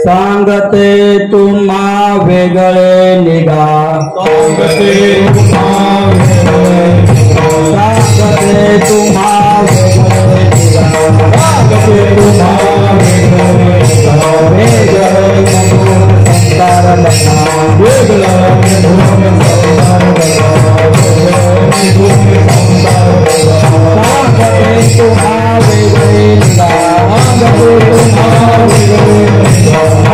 सांगते तुम्हा वेगळे निघा, सांगते तुम्हा वेगळे निघा, वेगळे म्हणून संसार बना, वेगळे म्हणून संसार बना, सांगते तुम्हा वेगळे निघा,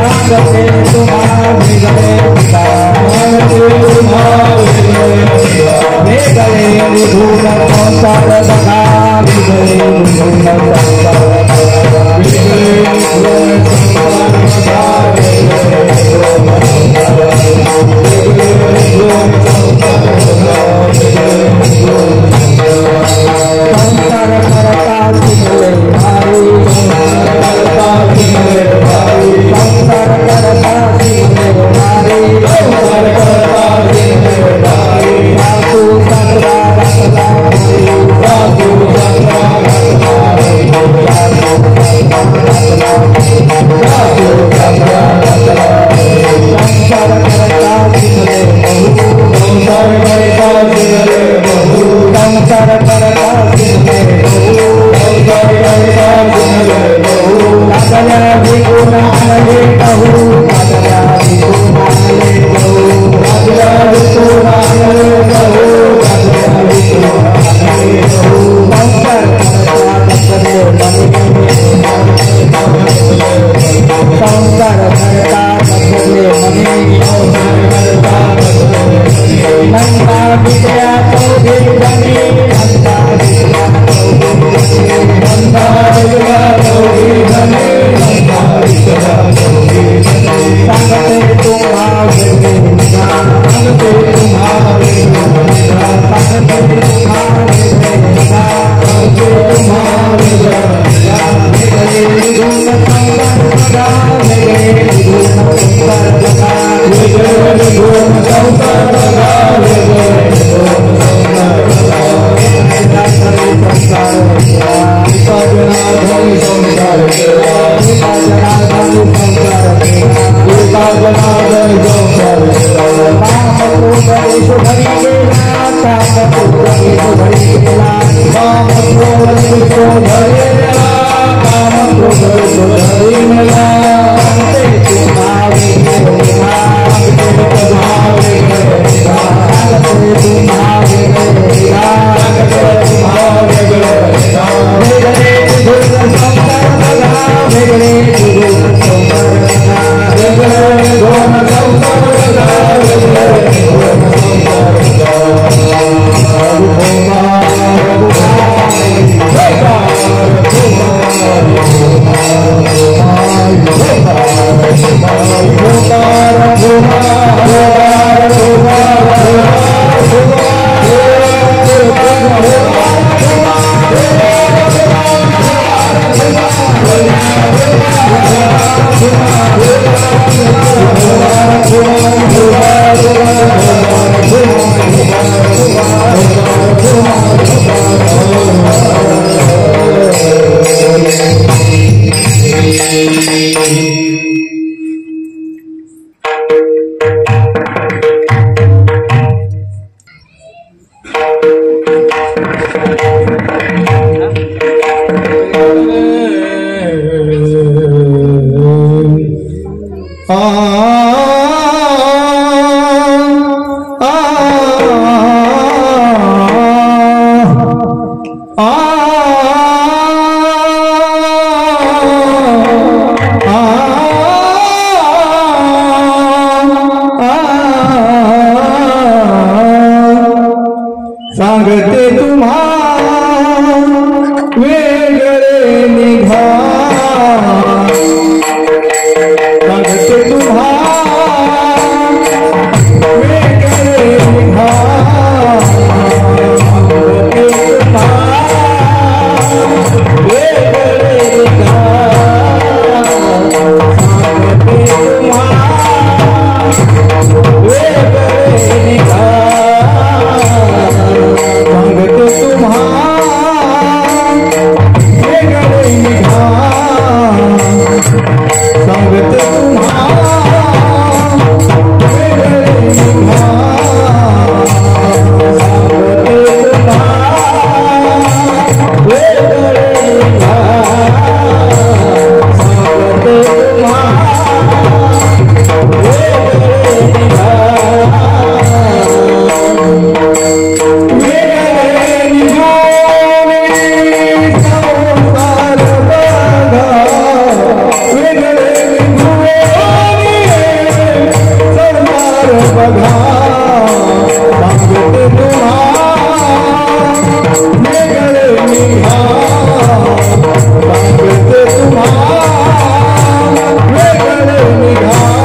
सांगते तुम्हा वेगळे निघा, सांगते तुम्हा वेगळे निघा, वेगळे निघून संसार बघा, वेगळे निघून संसार बघा, वेगळे निघून संसार बघा, संसार करता तुमले भाई, संसार करता तुमले भाई, साधू सतरा रखला साधू सतरा रखला संसार करता तुमले संसार करता तुमले संसार करता तुमले लागल्या विगुण आले कहू, लागल्या विगुण आले कहू, लागल्या विगुण आले कहू, लागल्या विगुण आले कहू, संसार करता तुमले संसार करता तुमले नंदा विद्या चौधरी धनी, नंदा विद्या नंदा विद्या चौधरी धनी, नंदा विद्या चौधरी धनी, सांगते तुम्हा वेगळे निघा, सांगते तुम्हा वेगळे निघा, सांगते तुम्हा वेगळे निघा, सांगते तुम्हा वेगळे निघा, वेगळे निघून संसार बघा, वेगळे निघून संसार बघा, वेगळे निघून संसार बघा, वेगळे निघून संसार बघा, संसार जनार्दन संसार केला, जनार्दन संसार केला, जनार्दन संसार केला, काम तो गणेश भरी गेला, काम तो गणेश भरी गेला, काम तो गणेश भरी गेला, काम तो गणेश भरी गेला, सांगते तुम्हा वेगळे निघा, सांगते तुम्हा वेगळे निघा, सांगते तुम्हा वेगळे निघा, सांगते तुम्हा वेगळे निघा, वेगळे निघून संसार बघा, वेगळे निघून संसार बघा, वेगळे निघून संसार बघा, वेगळे निघून संसार बघा, आ सांगते तुम्हा वेगळे निघा सांगते तुम्हा वेगळे निघा सांगते तुम्हा वेगळे निघा सांगते तुम्हा वेगळे निघा सांगते तुम्हा वेगळे निघा सांगते तुम्हा वेगळे निघा सांगते तुम्हा वेगळे निघा सांगते तुम्हा वेगळे निघा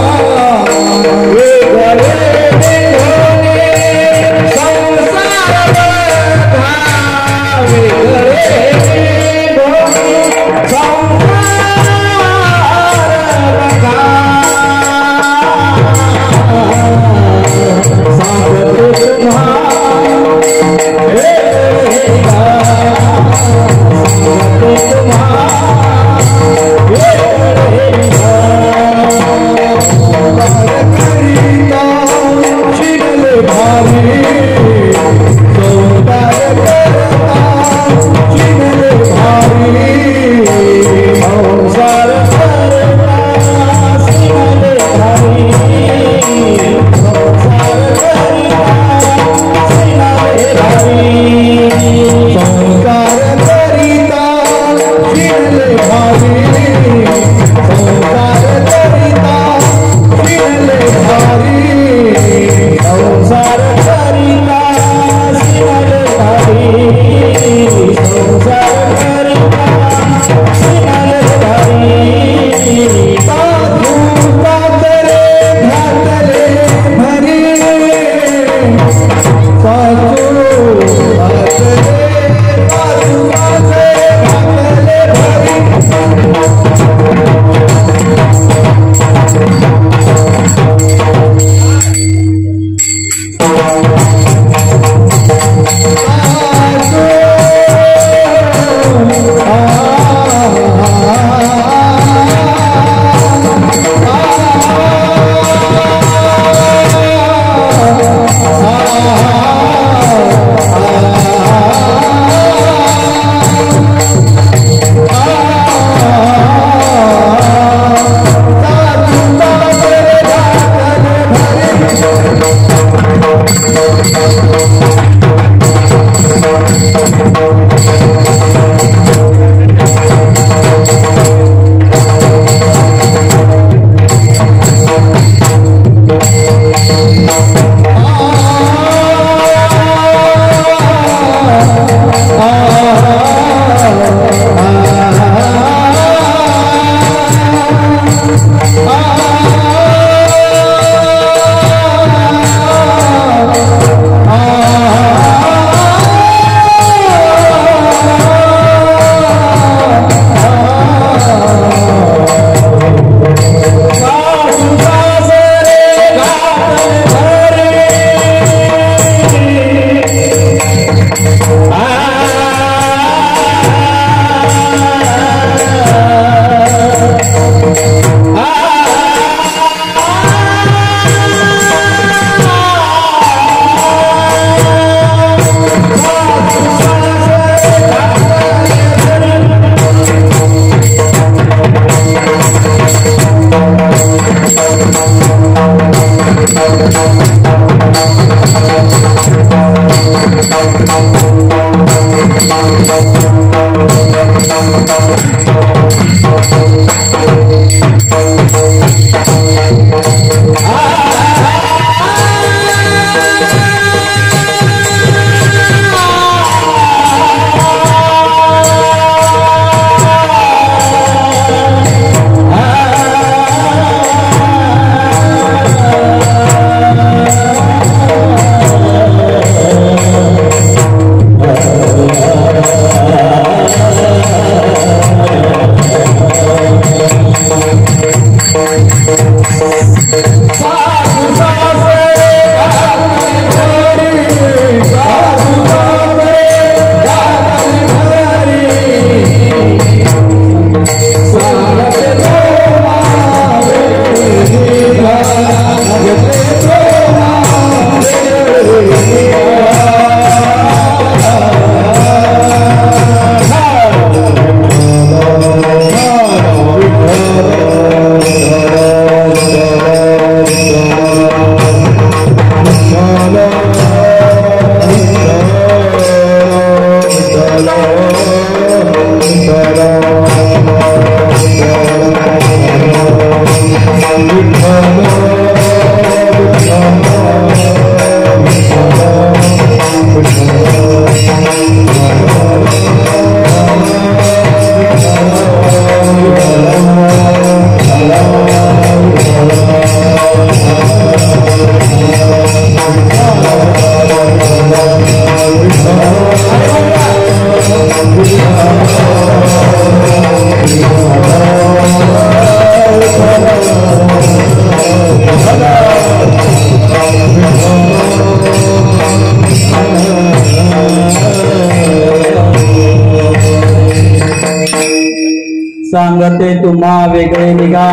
सांगते तुम्हा वेगळे निघा,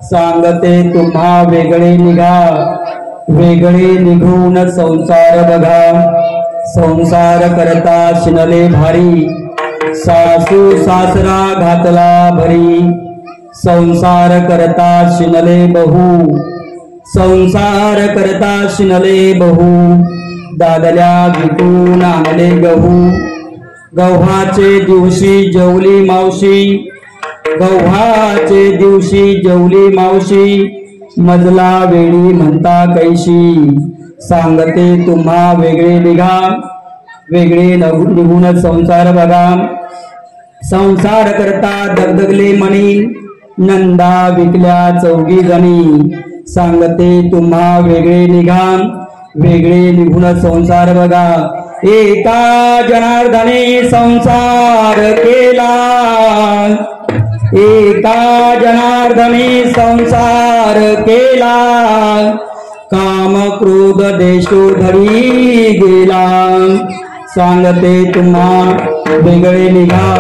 सांगते तुम्हा वेगळे निघा, वेगळे निघून संसार बघा, संसार करता शिनले भारी, सासू सासरा घातला भरी, संसार करता शिनले बहु, संसार करता शिनले बहु, दादल्या विकून आणले गहू, गव्हाचे दिवशी जेवली मावशी, गव्हाचे दिवशी जेवली मावशी, मजला वेळी म्हणता कैशी, सांगते तुम्हा वेगळे निघा, वेगळे निघून संसार बघा, संसार करता दगदगले मणी, नंदा विकल्या चौघी जणी, सांगते तुम्हा वेगळे निघा, वेगळे निघून संसार बघा, एका जनार्दने संसार केला, एका जनार्दने संसार केला, काम क्रोध देशोधरी गेला, सांगते तुम्हा वेगळे निघा,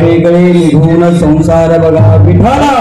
वेगळे निघून संसार बघा, विठ्ठला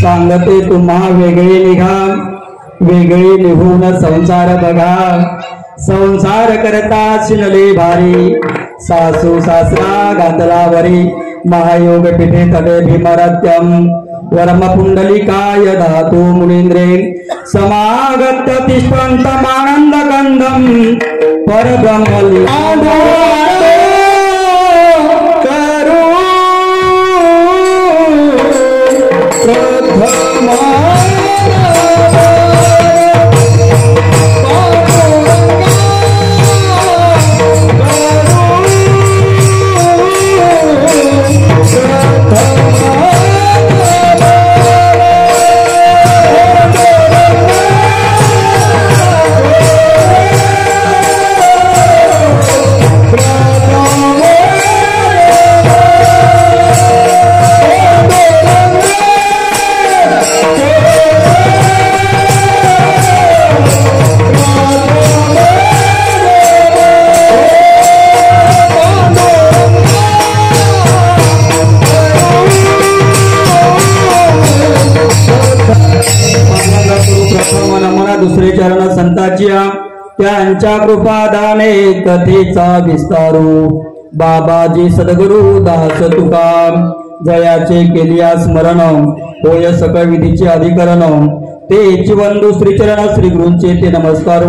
सांगते तुम्हा वेगळे निघा, वेगळे निघून संसार बघा, संसार करता शिनले भारी, सासू सासरा घातला वरी, महायोग पिठे तले भीमरत्यम, वर्म पुंडलिकाय धातु मुनींद्रे, समागत्य तिष्ठन्तमानंद कंदम, परब्रह्मली दुसरे चरण संतांच्या त्यांच्या कृपादाने कथेचा विस्तारू, बाबाजी सद्गुरु दास तुका, जयाचे केलिया स्मरण, होय सकळ विधीचे अधिकरण, ते चिवंदू श्रीचरण श्री गुरूंचे ते नमस्कार.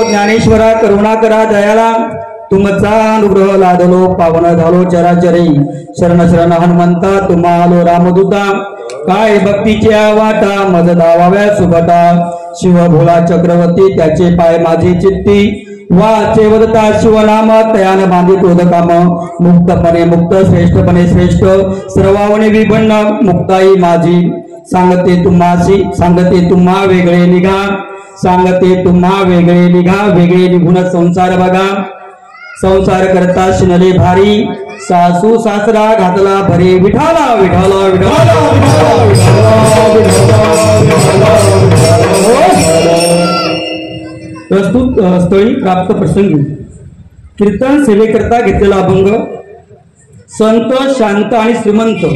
ज्ञानेश्वरा करुणा करा दयाला तुमचा अनुग्रह लादलो पावन झालो चराचरी. शरण शरण हनुमंता तुम्हालो रामदूता काय भक्तीच्या वाटा मज धावाव्या सुभटा. शिव भोला चक्रवर्ती त्याचे पाय माझी चित्ती वाचे वदता शिवनाम तयान बांधित उदकाम. मुक्तपणे मुक्त श्रेष्ठपणे श्रेष्ठ सर्वावणे विभिन्न मुक्ताई माझी. सांगते तुम्हा वेगळे निघा सांगते तुम्हा वेगळे निघा वेगळे निघून संसार बघा. संसार करता शिनले भारी सासू सासरा घातला भरे. विठाला विठाला विठाला प्रस्तुत स्थळी प्राप्त प्रसंगी कीर्तन सेवेकरता घेतलेला अभंग. संत शांत आणि श्रीमंत.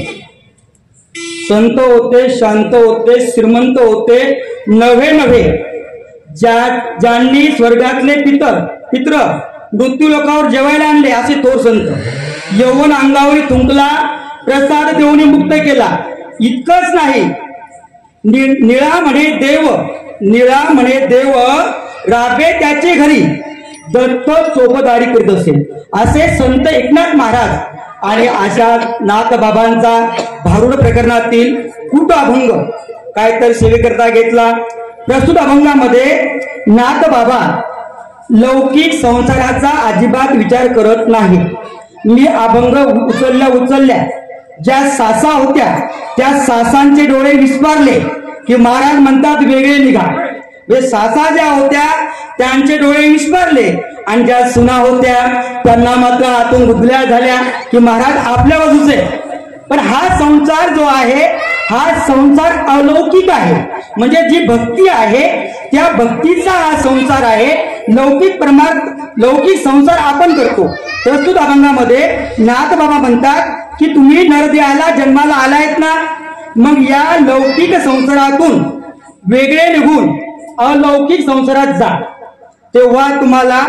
संत होते शांत होते श्रीमंत होते नव्हे नव्हे ज्यांनी स्वर्गातले पित्र मृत्यू लोकावर जेवायला आणले असे थोर संत. यौवन अंगावरी थुंकला प्रसाद देऊन मुक्त केला. इतकंच नाही निळा म्हणे देव राबे त्याचे घरी दत्त सोबतदारी करीत असेल असे संत एकनाथ महाराज. आणि अशा नाथबाबांचा भारुड प्रकरणातील कुट अभंग काय तर सेवेकरता घेतला. प्रस्तुत अभंगामध्ये नाथबाबा लौकिक संसाराचा अजिबात विचार करत नाही. मी अभंग उचलल्या ज्या सासा होत्या त्या सासांचे डोळे विस्फारले की महाराज म्हणतात वेगळे निघा. सासा ज्या होत्या त्यांचे डोळे विस्फारले आणि ज्या सुना होत्या त्यांना मात्र आतून गुदल्या झाल्या की महाराज आपल्या बाजूचे. पण हा संसार जो आहे हा संसार अलौकिक आहे. म्हणजे जी भक्ती आहे त्या भक्तीचा हा संसार आहे. लौकिक संसार आपण करतो. प्रस्तुत अभंगामध्ये नाथबाबा म्हणतात की तुम्ही नरदेहाला जन्माला आलायत ना मग या लौकिक संसारातून वेगळे निघून अलौकिक संसारात जा. तेव्हा तुम्हाला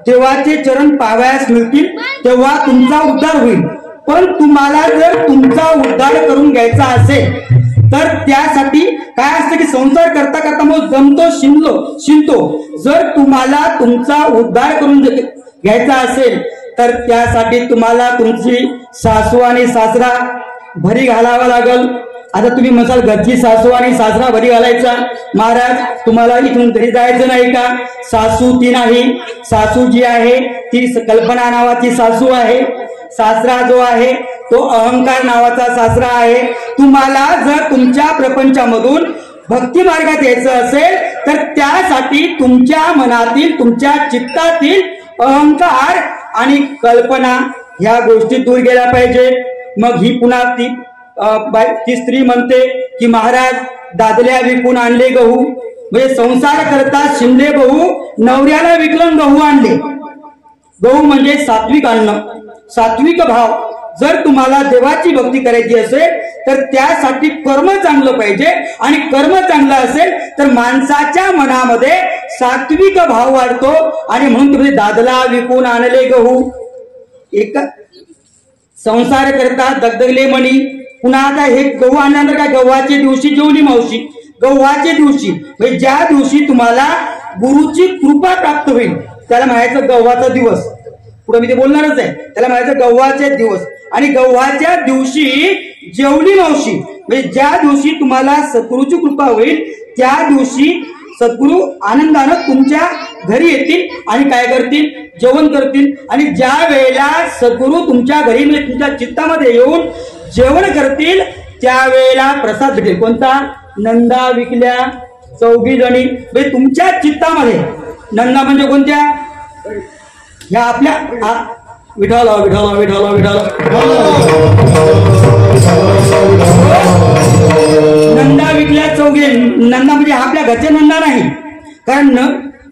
देवाचे चरण पावयास मिळतील. तेव्हा तुमचा उद्धार होईल. पण तुम्हाला जर तुमचा उद्धार करून घ्यायचा असेल तर त्यासाठी काय असतं की संसार करता करता मग जमतो शिंतो. जर तुम्हाला तुमचा उद्धार करून घ्यायचा असेल तर त्यासाठी तुम्हाला तुमची सासू आणि सासरा भरी घालावा लागल. आता तुम्ही म्हणाल घरची सासू आणि सासरा भरी घालायचा. महाराज तुम्हाला इथून घरी जायचं नाही का. सासू ती नाही. सासू जी आहे ती कल्पना नावाची सासू आहे. सासरा जो आहे तो अहंकार नावाचा सासरा आहे. तुम्हाला जर तुमच्या प्रपंचामधून भक्ती मार्गात यायचं असेल तर त्यासाठी तुमच्या मनातील तुमच्या चित्तातील अहंकार आणि कल्पना ह्या गोष्टी दूर गेल्या पाहिजे. मग ही पुन्हा ती स्त्री म्हणते की महाराज दादल्या विकून आणले गहू. म्हणजे संसार करता शिंदे गहू नवऱ्याला विकलन गहू आणले. गहू म्हणजे सात्विक अन्न सात्विक भाव. जर तुम्हाला देवाची भक्ती करायची असेल तर त्यासाठी कर्म चांगलं पाहिजे. आणि कर्म चांगलं असेल तर माणसाच्या मनामध्ये सात्विक भाव वाढतो. आणि म्हणून तुम्ही दादला विकून आणले गहू. एक संसार करता दगदगले मणी. पुन्हा आता हे गहू आणल्यानंतर काय गव्हाच्या दिवशी जेवली मावशी. गव्हाच्या दिवशी म्हणजे ज्या दिवशी तुम्हाला गुरुची कृपा प्राप्त होईल त्याला म्हणायचं गव्हाचा दिवस. पुढे मी ते बोलणारच आहे. त्याला म्हणायचं गव्हाचे दिवस. आणि गव्हाच्या दिवशी जेवली मावशी म्हणजे ज्या दिवशी तुम्हाला सद्गुरूची कृपा होईल त्या दिवशी सद्गुरू आनंदानं तुमच्या घरी येतील आणि काय करतील जेवण करतील. आणि ज्या वेळेला सद्गुरू तुमच्या घरी म्हणजे तुमच्या चित्तामध्ये येऊन जेवण करतील त्यावेळेला प्रसाद भेटेल. कोणता. नंदा विकल्या चौघी जणी. म्हणजे तुमच्या चित्तामध्ये नंदा म्हणजे कोणत्या ह्या आपल्या विठाला विठाला विठाला विठाला नंदा विकल्या चौघी म्हणजे नंदा म्हणजे आपल्या घरचे नंदा नाही, कारण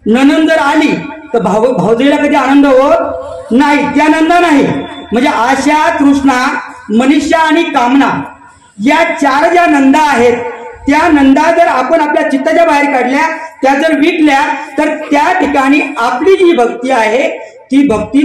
ननंद जर आली तर भावजेला कधी आनंद होत नाही, त्या नंदा नाही. म्हणजे आशा, तृष्णा, मनीषा आणि कामना या 4 ज्या नंदा आहेत, त्या नंदा जर आपण आपल्या चित्ताच्या बाहेर काढल्या, त्या जर विकल्या, तर त्या ठिकाणी आपली जी भक्ती आहे ती भक्ती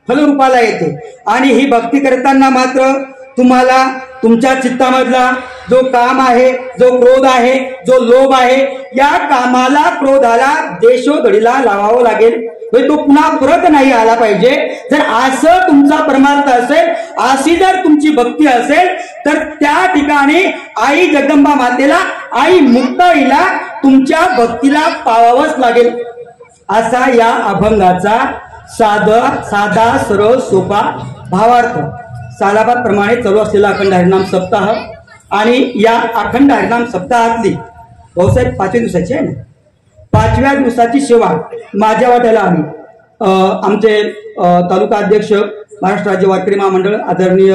फलरूपाला येते. आणि ही भक्ती करताना मात्र तुम्हाला तुमच्या चित्तामधला जो काम आहे, जो क्रोध आहे, जो लोभ आहे, या कामाला, क्रोधाला, देशोधडीला लावावं लागेल. तो पुन्हा परत नाही आला पाहिजे. जर असं तुमचा परमार्थ असेल, अशी जर तुमची भक्ती असेल, तर त्या ठिकाणी आई जगदंबा मातेला, आई मुक्ताईला तुमच्या भक्तीला पावावंच लागेल. असा या अभंगाचा साधा सरळ सोपा भावार्थ. सालाबाद प्रमाणे चालू असलेला अखंड हरिनाम सप्ताह आणि या अखंड हरिनाम सप्ताहातली भाऊसाहेब 5 दिवसाची आहे ना, 5व्या दिवसाची सेवा माझ्या वाट्याला आली. आमचे तालुका अध्यक्ष, महाराष्ट्र राज्य वारकरी महामंडळ आदरणीय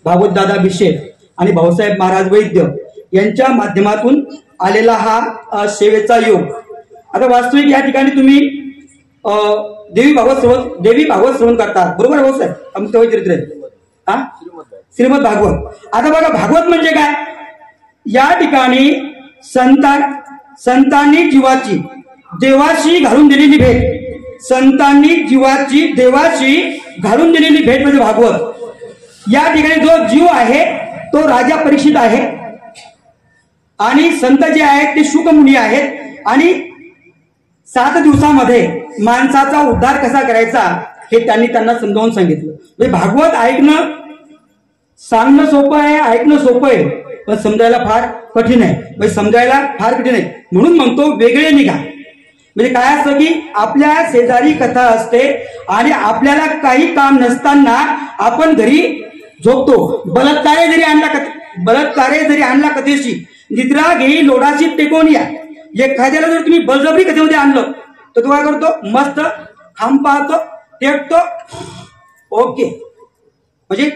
भागवतदादा भिशे आणि भाऊसाहेब महाराज वैद्य यांच्या माध्यमातून आलेला हा सेवेचा योग. आता वास्तविक या ठिकाणी तुम्ही देवी भागवत श्रवण करता, बरोबर भाऊसाहेब? आमचं चरित्र श्रीमद भागवत. आता बघा, भागवत म्हणजे काय? या ठिकाणी संतांनी जीवाची देवाशी घालून दिलेली भेट, संतांनी जीवाची देवाशी घालून दिलेली भेट म्हणजे भागवत. या ठिकाणी जो जीव आहे तो राजा परीक्षित आहे आणि संत जे आहेत ते शुकमुनी आहेत. आणि 7 दिवसामध्ये माणसाचा उद्धार कसा करायचा हे त्यांना समजावून सांगितलं. म्हणजे भागवत ऐकणं, सांगणं सोपं आहे, ऐकणं सोपं आहे, पण समजायला फार कठीण आहे. म्हणजे समजायला फार कठीण आहे. म्हणून म्हणतो वेगळे निघा. म्हणजे काय असतं की आपल्या शेजारी कथा असते आणि आपल्याला काही काम नसताना आपण घरी झोपतो. बलात्कारे जरी आणला कथेशी, निद्रा घेई लोडाची टेकून या. एखाद्याला जर तुम्ही बळजबरी कथेमध्ये आणलं तर तो काय करतो? मस्त खांब पाहतो, टेकतो, ओके. म्हणजे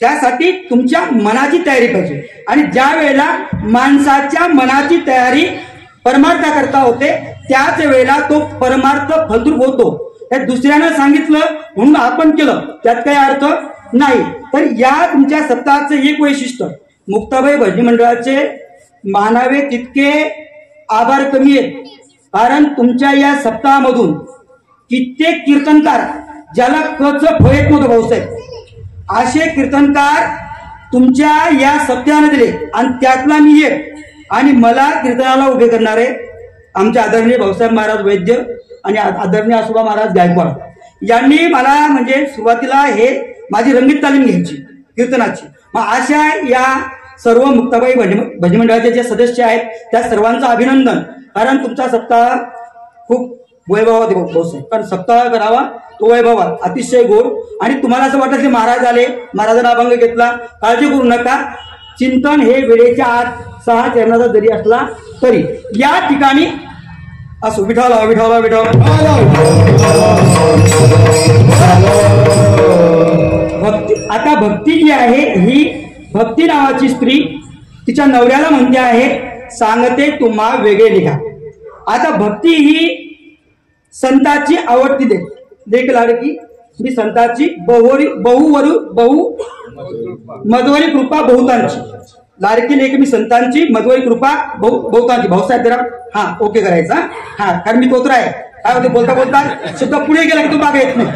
त्यासाठी तुमच्या मनाची तयारी पाहिजे. आणि ज्या वेळेला माणसाच्या मनाची तयारी परमार्थाकरता होते, त्याच वेळेला तो परमार्थ फलद्रूप होतो. त्या दुसऱ्यानं सांगितलं म्हणून आपण केलं त्यात काही अर्थ नाही. तर या तुमच्या सप्ताहाचं एक वैशिष्ट्य, मुक्ताबाई भजनी मंडळाचे मानावे तितके आभार कमी आहेत. कारण तुमच्या या सप्ताहामधून कित्येक कीर्तनकार, ज्याला कच फळ येत नव्हतं भाऊसाहेब, असे कीर्तनकार तुमच्या या सप्ताहाने दिले. आणि त्यातला मी एक. आणि मला कीर्तनाला उभे करणारे आमचे आदरणीय भाऊसाहेब महाराज वैद्य आणि आदरणीय आसोबा महाराज गायकवाड यांनी मला, म्हणजे सुरुवातीला हे माझी रंगीत तालीम घ्यायची कीर्तनाची. मग अशा या सर्व मुक्ताबाई भजनी मंडळाचे जे सदस्य आहेत त्या सर्वांचं अभिनंदन. कारण तुमचा सप्ताह खूप वैभवात भाऊसाहेब, कारण सप्ताह करावा तो वैभवात अतिशय गोड. आणि तुम्हाला असं वाटतं की महाराज आले, महाराजांना अभंग घेतला, काळजी करू नका. चिंतन हे वेळेच्या आत 6 चरणाचा जरी असला तरी या ठिकाणी असो. विठाला विठाला विठाला. भक्ती, आता भक्ती जी आहे ही भक्ती नावाची स्त्री तिच्या नवऱ्याला म्हणते आहे, सांगते तुम्हा वेगळे निघा. आता भक्ती ही संताची आवडती देख लाडकी, मी संताची मधवरी कृपा बहुतांची लाडकी लेख, मी संतांची मधवरी कृपा बहुतांची. भाऊसाहेब जरा हा ओके करायचा. हा, कारण मी तोत्र आहे. काय होते बोलता बोलता शब्द पुढे गेला की तो मागे येत नाही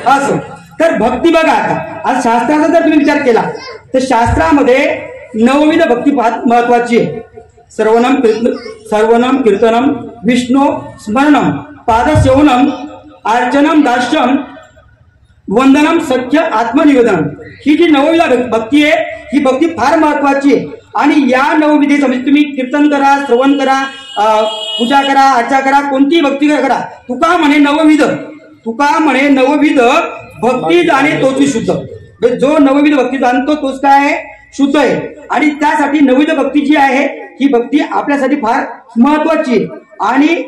असं. तर भक्ती बघा, आता आज शास्त्राचा जर तुम्ही विचार केला तर शास्त्रामध्ये 9विध भक्ती महत्वाची आहे. सर्वनम कीर्तनम विष्णू स्मरणम पादसेवनम अर्चनम दास्यम वंदनम सख्य आत्मनिवेदनम. ही जी 9विध भक्ती आहे ही भक्ती फार महत्वाची आहे. आणि या 9 विधेचा म्हणजे तुम्ही कीर्तन करा, श्रवण करा, पूजा करा, अर्चा करा, कोणतीही भक्ती करा. तुका म्हणे 9विध भक्ती जाणे तोच शुद्ध. जो 9विध भक्ती जाणतो तोच काय आहे? शुद्ध आहे. आणि त्यासाठी 9विध भक्ती जी आहे ही भक्ती आपल्यासाठी फार महत्वाची आहे. आणि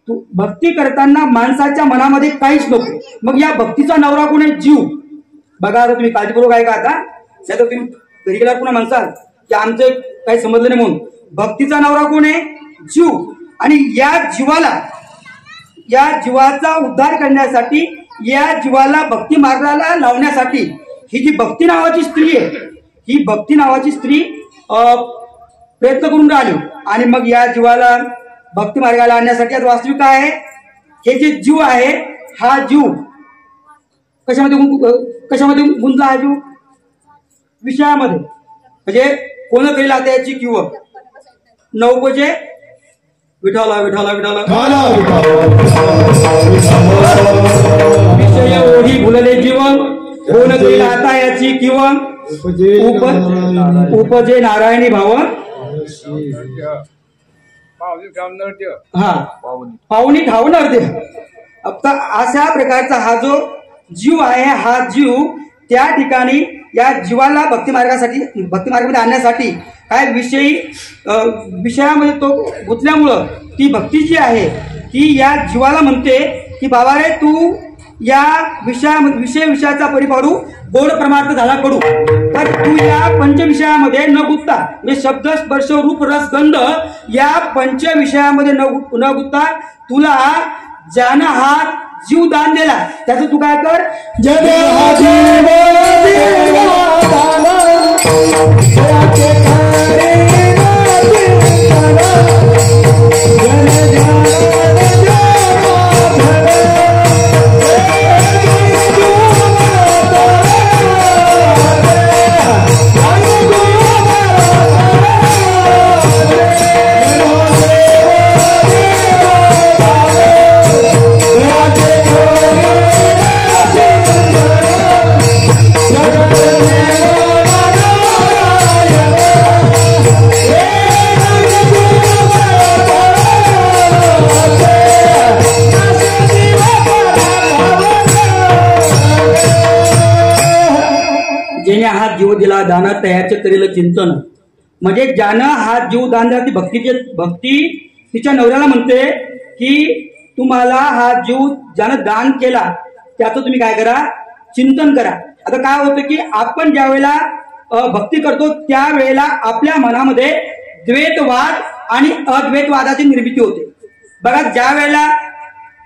भक्ती करताना माणसाच्या मनामध्ये काहीच नको. मग या भक्तीचा नवरा कोण आहे? जीव. बघा, आता तुम्ही काळजीपूर्वक ऐका. आता नाही तर तुम्ही घरी गेला पुन्हा म्हणसाल की आमचं काही समजलं नाही म्हणून. भक्तीचा नवरा कोण आहे? जीव. आणि या जीवाचा उद्धार करण्यासाठी, या जीवाला भक्ती मार्गाला लावण्यासाठी ही जी भक्ती नावाची स्त्री आहे, ही भक्ती नावाची स्त्री प्रयत्न करून राहिली. आणि मग या जीवाला भक्ती मार्गाला आणण्यासाठी आज वास्तविक काय आहे? हे जे जीव आहे, हा जीव कशामध्ये गुंतला? हा जीव विषयामध्ये. म्हणजे कोण करील आता याची किंवा नवकोचे विठाला विठाला विठाला विषय ओढी भुलले जीवन, कोण करील आता याची किंवा उपजे नारायणी भावन. हा, पाहुणी ठाऊन अर्धे. अशा प्रकारचा हा जो जीव आहे, हा जीव त्या ठिकाणी या जीवाला भक्ती मार्गामध्ये आणण्यासाठी काय विषयामध्ये तो गुंतल्यामुळं ती भक्ती जी आहे ती या जीवाला म्हणते की बाबा रे, तू या विषयाचा परिपाडू गोड परमार्थ झाला कडू. तर तू या पंचविषयामध्ये न गुंतता, म्हणजे शब्द स्पर्श रूप रस गंध या पंचविषयामध्ये न गुंतता, तुला ज्यानं हा जीव दान दिला त्याचं तू काय कर? जेने हा जीव दिला दान तयाचे करेल चिंतन. म्हणजे ज्यानं हा जीव दान दिला, ती भक्ती तिच्या नवऱ्याला म्हणते की तुम्हाला हा जीव ज्यानं दान केला त्याचं तुम्ही काय करा? चिंतन करा. आता काय होतं की आपण ज्या वेळेला भक्ती करतो त्यावेळेला आपल्या मनामध्ये द्वैतवाद आणि अद्वैतवादाची निर्मिती होते. बघा, ज्या वेळेला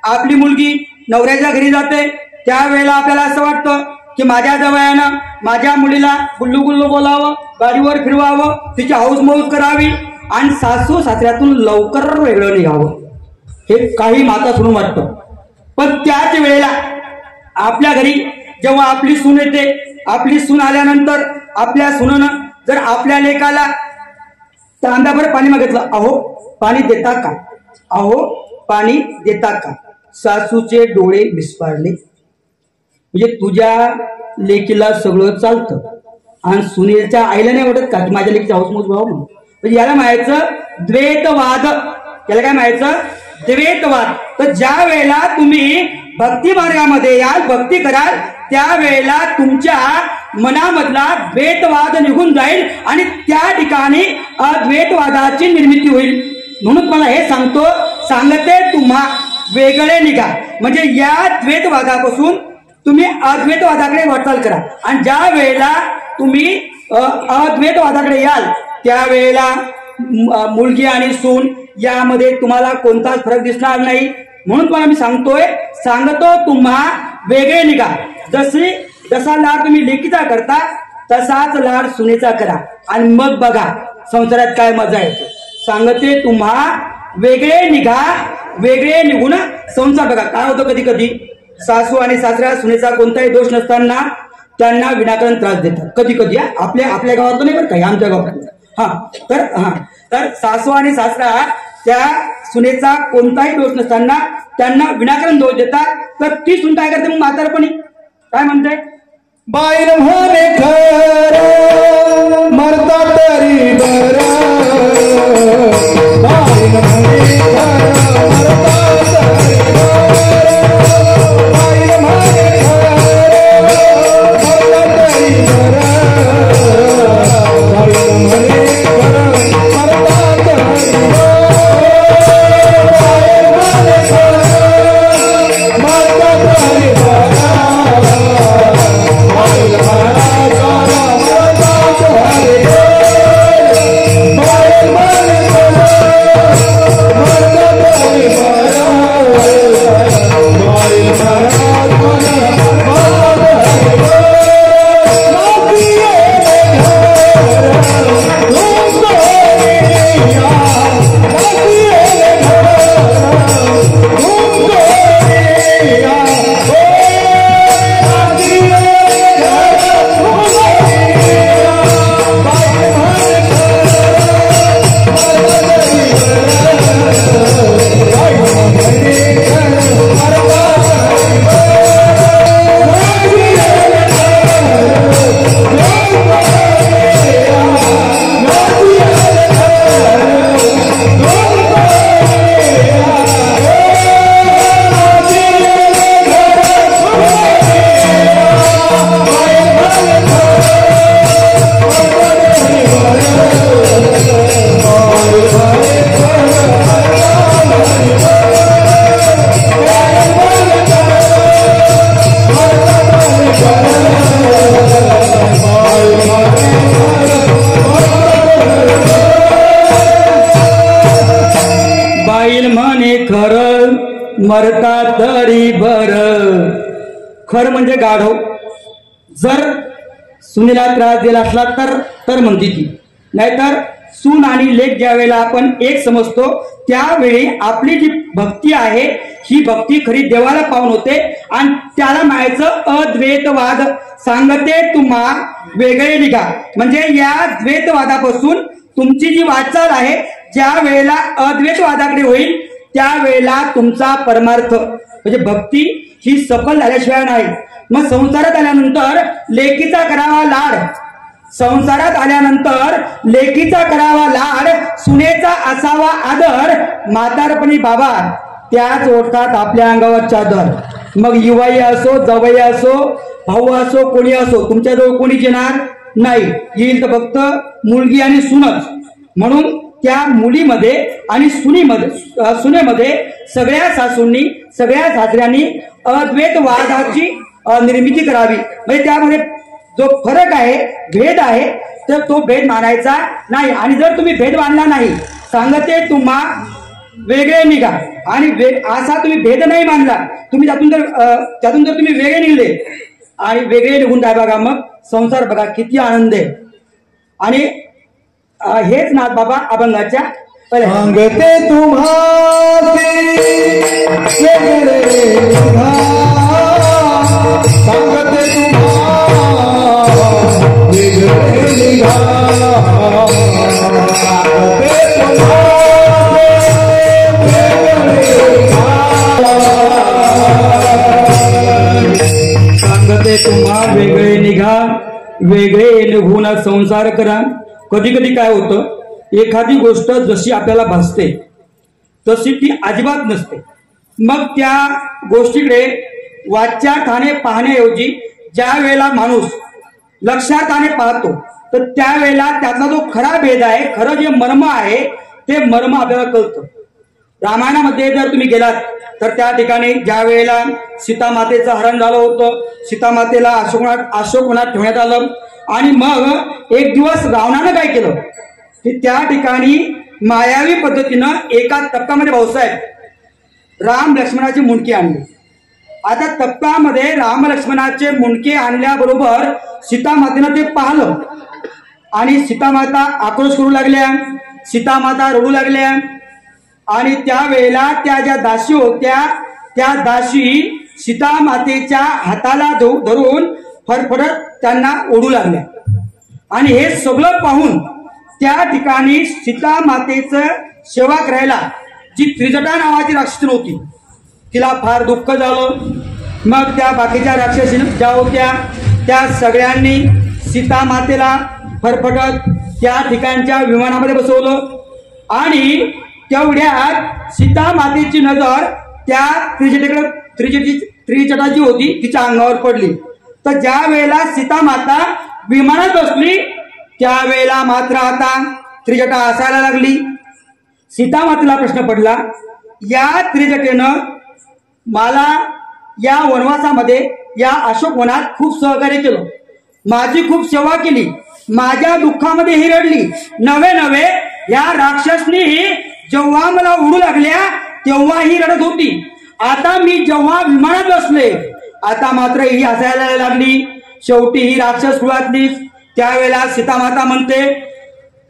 आपली मुलगी नवऱ्याच्या घरी जाते त्यावेळेला आपल्याला असं वाटतं की माझ्या जवळानं माझ्या मुलीला गुल्लू गुल्लू बोलावं, गाडीवर फिरवावं, तिची हौसमौज करावी आणि सासू सासऱ्यातून लवकर वेगळं निघावं, हे काही माता सुनून वाटतं. पण त्याच वेळेला आपल्या घरी जेव्हा आपली सून येते, आपली सून आल्यानंतर आपल्या सुनेनं जर आपल्या लेकाला तांब्याभर पाणी मागितलं, अहो पाणी देता का, अहो पाणी देता का, सासूचे डोळे विस्फारले. म्हणजे तुझ्या लेकीला सगळं चालतं आणि सुनेच्या आईला नाही वाटत का की माझ्या लेकीचा हौसमौज व्हावं म्हणून. म्हणजे याला म्हणायचं द्वैतवाद. याला काय म्हणायचं? द्वैतवाद. तर ज्या वेळेला तुम्ही भक्ती मार्गामध्ये याल, भक्ती कराल, त्यावेळेला तुमच्या मनामधला द्वैतवाद निघून जाईल आणि त्या ठिकाणी अद्वैतवादाची निर्मिती होईल. म्हणून मला हे सांगते तुम्हा वेगळे निघा. म्हणजे या द्वैतवादापासून तुम्ही अद्वैतवादाकडे वाटचाल करा. आणि ज्या वेळेला तुम्ही अद्वैतवादाकडे याल त्यावेळेला मुलगी आणि सून यामध्ये तुम्हाला कोणताच फरक दिसणार नाही. म्हणून तुम्हाला मी सांगतो तुम्हा वेगळे निघा. जसा लाड तुम्ही लेकीचा करता तसाच लाड सुनेचा करा आणि मग बघा संसारात काय मजा येते. सांगते तुम्हा वेगळे निघा. वेगळे निघून संसार बघा. काय होतं कधी कधी सासू आणि सासऱ्या सुनेचा कोणताही दोष नसताना त्यांना विनाकारण त्रास देतात. कधी कधी आपल्या गावात नाही बरं काही, आमच्या गावात तर सासू आणि सासरा त्या सुनेचा कोणताही दोष नसताना त्यांना विनाकारण दोष देतात. तर ती सून काय करते मग म्हातारपणी? काय म्हणते? बाईल म्हणे खरं मरता तरी बरं, बाईल म्हणे खरं मरता तरी बरं, बाईल म्हणे खरं मरता तरी बरं, बाईल म्हणे खरं मरता तरी बरं, बाईल म्हणे खरं मरता तरी बरं. मरता तरी बर. खर म्हणजे गाढव. जर सुनेला त्रास दिला असला तर म्हणते ती. नाहीतर सून आणि लेक ज्या वेळेला आपण एक समजतो त्यावेळी आपली जी भक्ती आहे ही भक्ती खरी देवाला पाहून होते आणि त्याला म्हणायचं अद्वैतवाद. सांगते तुम्हा वेगळे निघा. म्हणजे या द्वैतवादापासून तुमची जी वाटचाल आहे ज्या वेळेला अद्वैतवादाकडे होईल त्यावेळेला तुमचा परमार्थ म्हणजे भक्ती ही सफल झाल्याशिवाय नाही. मग संसारात आल्यानंतर लेकीचा करावा लाड. संसारात आल्यानंतर लेकीचा करावा लाड. सुनेचा असावा आदर. म्हातारपणी बाबा त्याच ओढतात आपल्या अंगावर चादर. मग युवाई असो जवई असो भाऊ असो कोणी असो तुमच्याजवळ कोणीच येणार नाही. येईल तर फक्त मुलगी आणि सुनच. म्हणून त्या मुलीमध्ये आणि सुनेमध्ये सगळ्या सासूंनी सगळ्या सासऱ्यांनी अद्वैतवादाची निर्मिती करावी. म्हणजे त्यामध्ये जो फरक आहे भेद आहे तर तो भेद मानायचा नाही. आणि जर तुम्ही भेद मानला नाही सांगते तुम्हा वेगळे निघा. आणि असा तुम्ही भेद नाही मानला तुम्ही त्यातून जर तुम्ही वेगळे निघले आणि वेगळे निघून काय बघा मग संसार बघा किती आनंद आहे. आणि हेच नाथ बाबा अभंगाच्या सांगते तुम्हासी वेगळे निघा. सांगते तुम्हा वेगळे निघा. सांगते तुम्हा वेगळे निघा. वेगळे निघून संसार करा. कधी कधी काय होतं एखादी गोष्ट जशी आपल्याला भासते तशी ती अजिबात नसते. मग त्या गोष्टीकडे वाच्यार्थाने पाहण्याऐवजी ज्या वेळेला माणूस लक्षार्थाने पाहतो तर त्यावेळेला त्यातला जो खरा भेद आहे खरं जे मर्म आहे ते मर्म आपल्याला कळतं. रामायणामध्ये जर तुम्ही गेलात तर त्या ठिकाणी ज्या वेळेला सीतामातेचं हरण झालं होतं सीतामातेला अशोकवनात ठेवण्यात आलं. आणि मग एक दिवस रावणानं काय केलं की त्या ठिकाणी मायावी पद्धतीनं एका तप्प्यामध्ये भाऊसाहेब राम लक्ष्मणाची मुंडकी आणली. आता तप्प्यामध्ये राम लक्ष्मणाचे मुंडके आणल्याबरोबर सीतामातेनं ते पाहिलं आणि सीतामाता आक्रोश करू लागल्या. सीतामाता रडू लागल्या. आणि त्यावेळेला त्या ज्या दासी होत्या त्या दासी सीतामातेच्या हाताला धरून फरफडत त्यांना ओढू लागल्या. आणि हे सगळं पाहून त्या ठिकाणी सीतामातेचं सेवा करायला जी त्रिजटा नावाची राक्षसी होती तिला फार दुःख झालं. मग त्या बाकीच्या राक्षसी ज्या होत्या त्या सगळ्यांनी सीतामातेला फरफटत त्या ठिकाणच्या विमानामध्ये बसवलं. आणि तेवढ्यात सीतामातेची नजर त्या त्रिजटा जी होती तिच्या अंगावर पडली. तर ज्या वेळेला सीतामाता विमानात बसली त्यावेळेला मात्र आता त्रिजटा असायला लागली. सीतामातेला प्रश्न पडला या त्रिजटेनं मला या वनवासामध्ये या अशोकवनात खूप सहकार्य केलं. माझी खूप सेवा केली. माझ्या दुःखामध्ये ही रडली. नवे या राक्षसनीही जेव्हा मला उडू लागल्या तेव्हा ही रडत होती. आता मी जेव्हा विमानात बसले आता मात्र ही हसायला लागली. शेवटी ही राक्षस कुळातली. त्यावेळेला सीतामाता म्हणते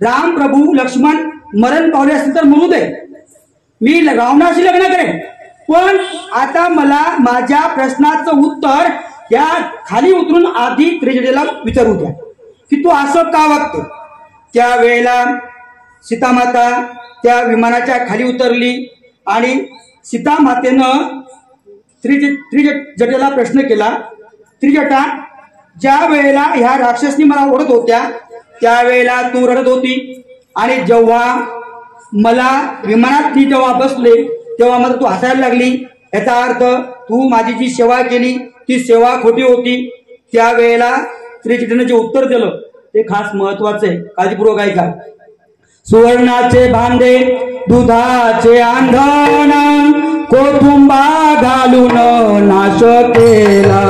राम प्रभू लक्ष्मण मरण पावले असतील तर म्हणू दे मी रावणाशी लग्न करेन. पण आता मला माझ्या प्रश्नाचं उत्तर या खाली उतरून आधी त्रिजटेला विचारू द्या की तू असं का वागतो. त्यावेळेला सीतामाता त्या विमानाच्या खाली उतरली आणि सीतामातेनं त्रिजटेला प्रश्न केला. त्रिजटा ज्या वेळेला ह्या राक्षसनी मला ओढत होत्या त्यावेळेला तू रडत होती आणि जेव्हा मला विमानात ती जेव्हा बसले तेव्हा मला तू हसायला लागली. याचा अर्थ तू माझी जी सेवा केली ती सेवा खोटी होती. त्यावेळेला त्रिजटेनं जे उत्तर दिलं ते खास महत्वाचं आहे. काळजीपूर्वक ऐका. सुवर्णाचे भांडे दुधाचे आंधण कोथुंबा घालून नाश केला.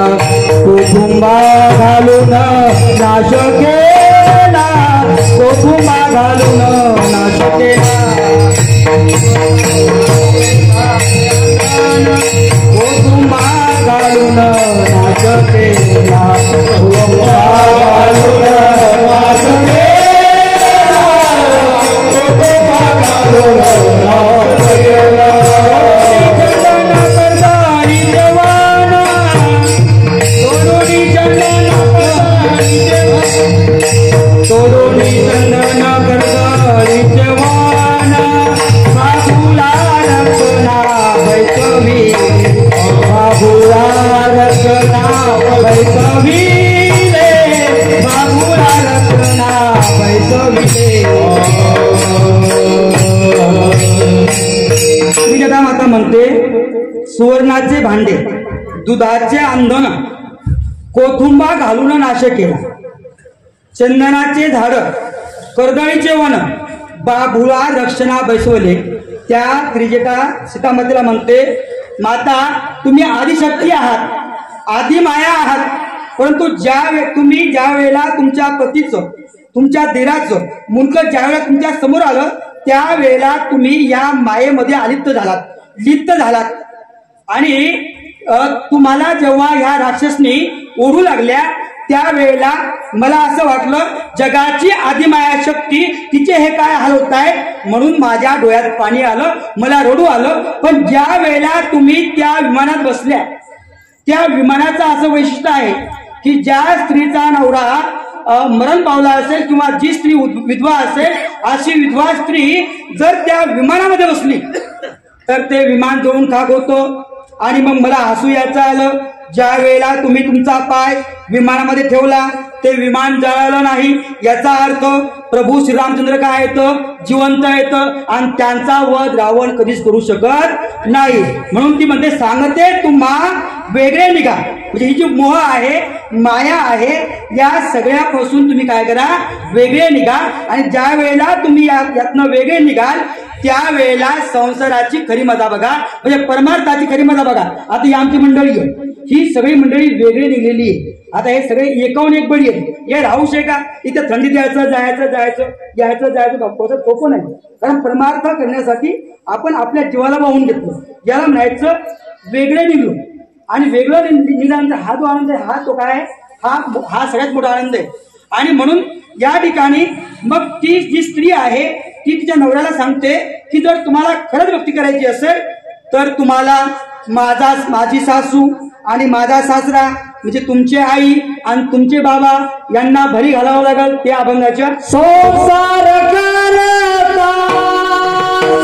कोथुंबा घालून नाश केला. कोथुंबा घालून नाश केला. केला घालून वास केला गोटोबा घालून वास केला तोडोनी चंदन करताळी जवान बाबूला रचना बैसवी बाबूला रचना बैसवी रे बाबूला रचना बैसवी मी कथा माता म्हणते सुवर्णाचे भांडे दुधाचे अंधन कोथुंबा घालून नाश केला चंदनाचे झाड कर्दळीचे वन बाभुळा रक्षणा बैसवले त्या त्रिजटा सीतामातेला म्हणते माता तुम्ही आदिशक्ती आहात आदि माया आहात परंतु तुम्ही ज्या वेळेला तुमच्या पतीचं तुमच्या देराचं मुंडक ज्या वेळेला तुमच्या समोर आलं त्यावेळेला तुम्ही या मायेमध्ये लिप्त झालात आणि तुम्हाला जेव्हा ह्या राक्षसनी ओढू लागल्या त्यावेळेला मला असं वाटलं जगाची आदिमाया शक्ती तिचे हे काय हाल होत आहे म्हणून माझ्या डोळ्यात पाणी आलं मला रडू आलं पण ज्या वेळेला तुम्ही त्या विमानात बसल्या त्या विमानाचं असं वैशिष्ट्य आहे की ज्या स्त्रीचा नवरा मरण पावला असेल किंवा जी स्त्री विधवा असेल अशी विधवा स्त्री जर त्या विमानामध्ये बसली तर ते विमान जळून खाक होतं आणि मग मला हसू यायचं आलं ज्या वेळेला तुम्ही तुमचा पाय विमानामध्ये ठेवला ते विमान जळालं नाही याचा अर्थ प्रभू श्रीरामचंद्र काय येतं जिवंत येतं आणि त्यांचा वध रावण कधीच करू शकत नाही म्हणून ती म्हणते सांगते तुम्हा वेगळे निघा म्हणजे ही जी मोह आहे माया आहे या सगळ्यापासून तुम्ही काय करा वेगळे निघा आणि ज्या वेळेला तुम्ही यातनं वेगळे निघाल त्यावेळेला संसाराची खरी मजा बघा म्हणजे परमार्थाची खरी मजा बघा आता ही आमची मंडळी आहे ही सगळी मंडळी वेगळी निघलेली आहे आता हे सगळे एकाहून एक बळी आहे हे राहूच आहे का इथे थंडीत जायचं सोपं नाही कारण परमार्थ करण्यासाठी आपण आपल्या जीवाला वाहून घेतलो याला म्हणायचं वेगळे निघलो आणि वेगळं निघाल्यानंतर हा जो आनंद आहे हा तो काय हा सगळ्यात मोठा आनंद आहे आणि म्हणून या ठिकाणी मग ती जी स्त्री आहे ती तिच्या नवऱ्याला सांगते की जर तुम्हाला खरंच भक्ती करायची असेल तर तुम्हाला माझी सासू आणि माझा सासरा म्हणजे तुमची आई आणि तुमचे बाबा यांना भरी घालावं लागेल त्या अभंगाच्या संसार करता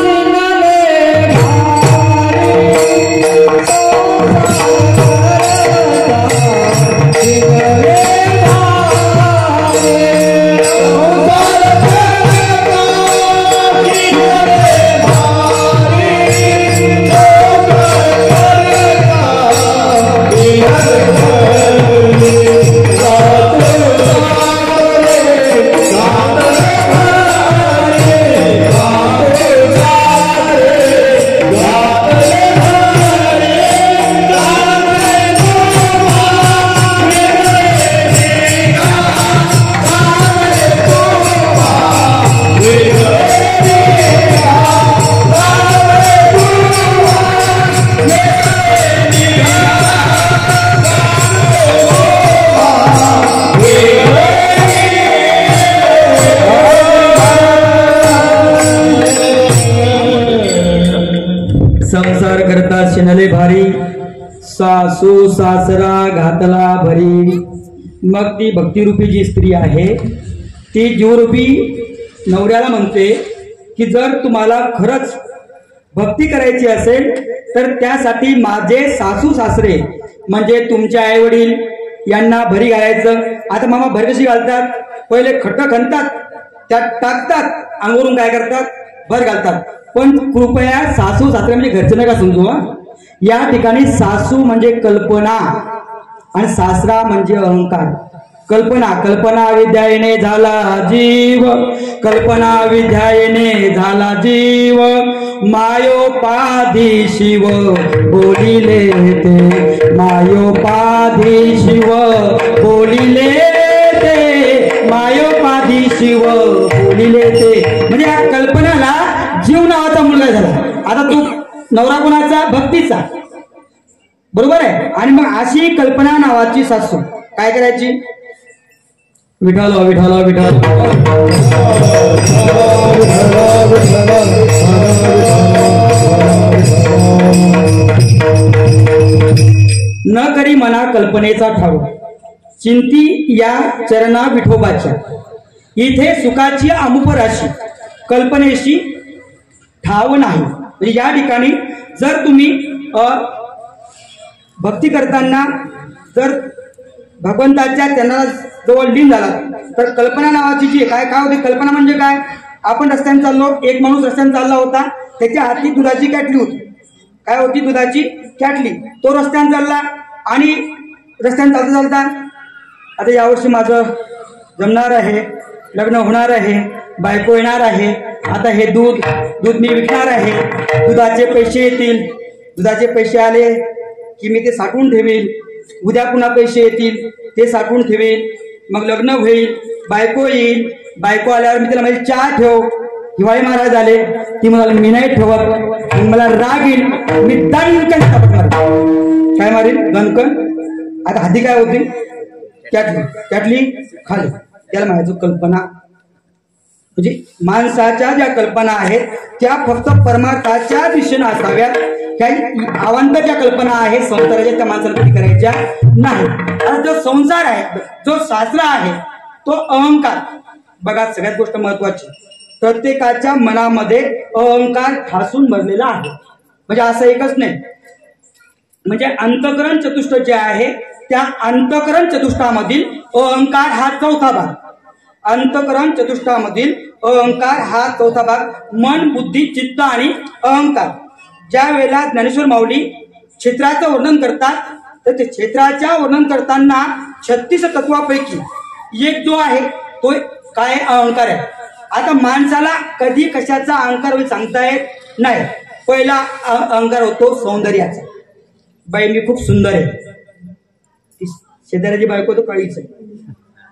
सिंहले संसार करता शिनले भारी सासू सासरा घातला भरी मग ती भक्तिरूपी जी स्त्री आहे ती जीवरूपी नवऱ्याला म्हणते की जर तुम्हाला खरंच भक्ती करायची असेल तर त्यासाठी माझे सासू सासरे म्हणजे तुमचे आई वडील यांना भरी घालायचं आता मामा भरी कशी घालतात पहिले खट्ट खणतात त्यात टाकतात अंगावरून काय करतात भर घालतात पण कृपया सासू सासरे म्हणजे घरचे नका समजू या ठिकाणी सासू म्हणजे कल्पना आणि सासरा म्हणजे अहंकार कल्पना विद्यायने झाला जीव कल्पना विद्यायने झाला जीव मायोपाधी शिव बोलिले ते मायोपाधी शिव बोलिले ते मायोपाधी शिव बोलिले ते म्हणजे या कल्पनाला जीव नावाचा मुलगा झाला आता तू नवरा कोणाचा भक्तीचा बरोबर आहे. आणि मग अशी कल्पना नावाची सासू काय करायची? विठाल विठाल विठाल न करी मना कल्पनेचा ठाव, चिंती या चरणा विठोबाच्या. इथे सुखाची अमुप राशी, कल्पनेशी ठाव नाही. म्हणजे या ठिकाणी जर तुम्ही भक्ती करताना जर भगवंताच्या त्यांना जवळ लीन झाला तर कल्पना नावाची जी काय काय होती? कल्पना म्हणजे काय? आपण रस्त्याने चाललो, एक माणूस रस्त्याने चालला होता, त्याच्या हाती दुधाची कॅटली होती. काय होती? दुधाची कॅटली. तो रस्त्याने चालला आणि रस्त्याने चालता चालता आता यावर्षी माझं जमणार आहे, लग्न होणार आहे, बायको येणार आहे, आता हे दूध मी विकणार आहे, दुधाचे पैसे येतील, दुधाचे पैसे आले की मी ते साठवून ठेवील, उद्या पुन्हा पैसे येतील ते साठवून ठेवील, मग लग्न होईल, बायको येईल, बायको आल्यावर मी तिला म्हणजे चहा ठेव. हिवाळी महाराज आले ती म्हणाल मी नाही ठेवत, मला राग येईल, मी दणकन तापत मारेल. काय मारेल? दणकन. आता हाती काय होती? कॅटली खाली. त्याला म्हणायचं कल्पना. म्हणजे माणसाच्या ज्या कल्पना आहेत त्या फक्त परमार्थाच्या दिशेने असाव्यात. काही अवांतर ज्या कल्पना आहेत संसाराच्या त्या माणसाला कधी करायच्या नाही. आज जो संसार आहे, जो शास्त्र आहे, तो अहंकार. बघा सगळ्यात गोष्ट महत्वाची, प्रत्येकाच्या मनामध्ये अहंकार ठासून भरलेला आहे. म्हणजे असं एकच नाही. म्हणजे अंतःकरण चतुष्ट जे आहे त्या अंतःकरण चतुष्टामधील अहंकार हा चौथा भाग. अंतःकरण चतुष्टामधील अहंकार हा चौथा भाग. मन, बुद्धी, चित्त आणि अहंकार. ज्या वेळेला ज्ञानेश्वर माऊली क्षेत्राचं वर्णन करतात तर ते क्षेत्राच्या वर्णन करताना 36 तत्वापैकी एक जो आहे तो काय? अहंकार आहे. आता माणसाला कधी कशाचा अहंकार होईल सांगता येत नाही. पहिला अहंकार होतो सौंदर्याचा. बाई मी खूप सुंदर आहे. शेजाऱ्याची बायको तो काळीच आहे.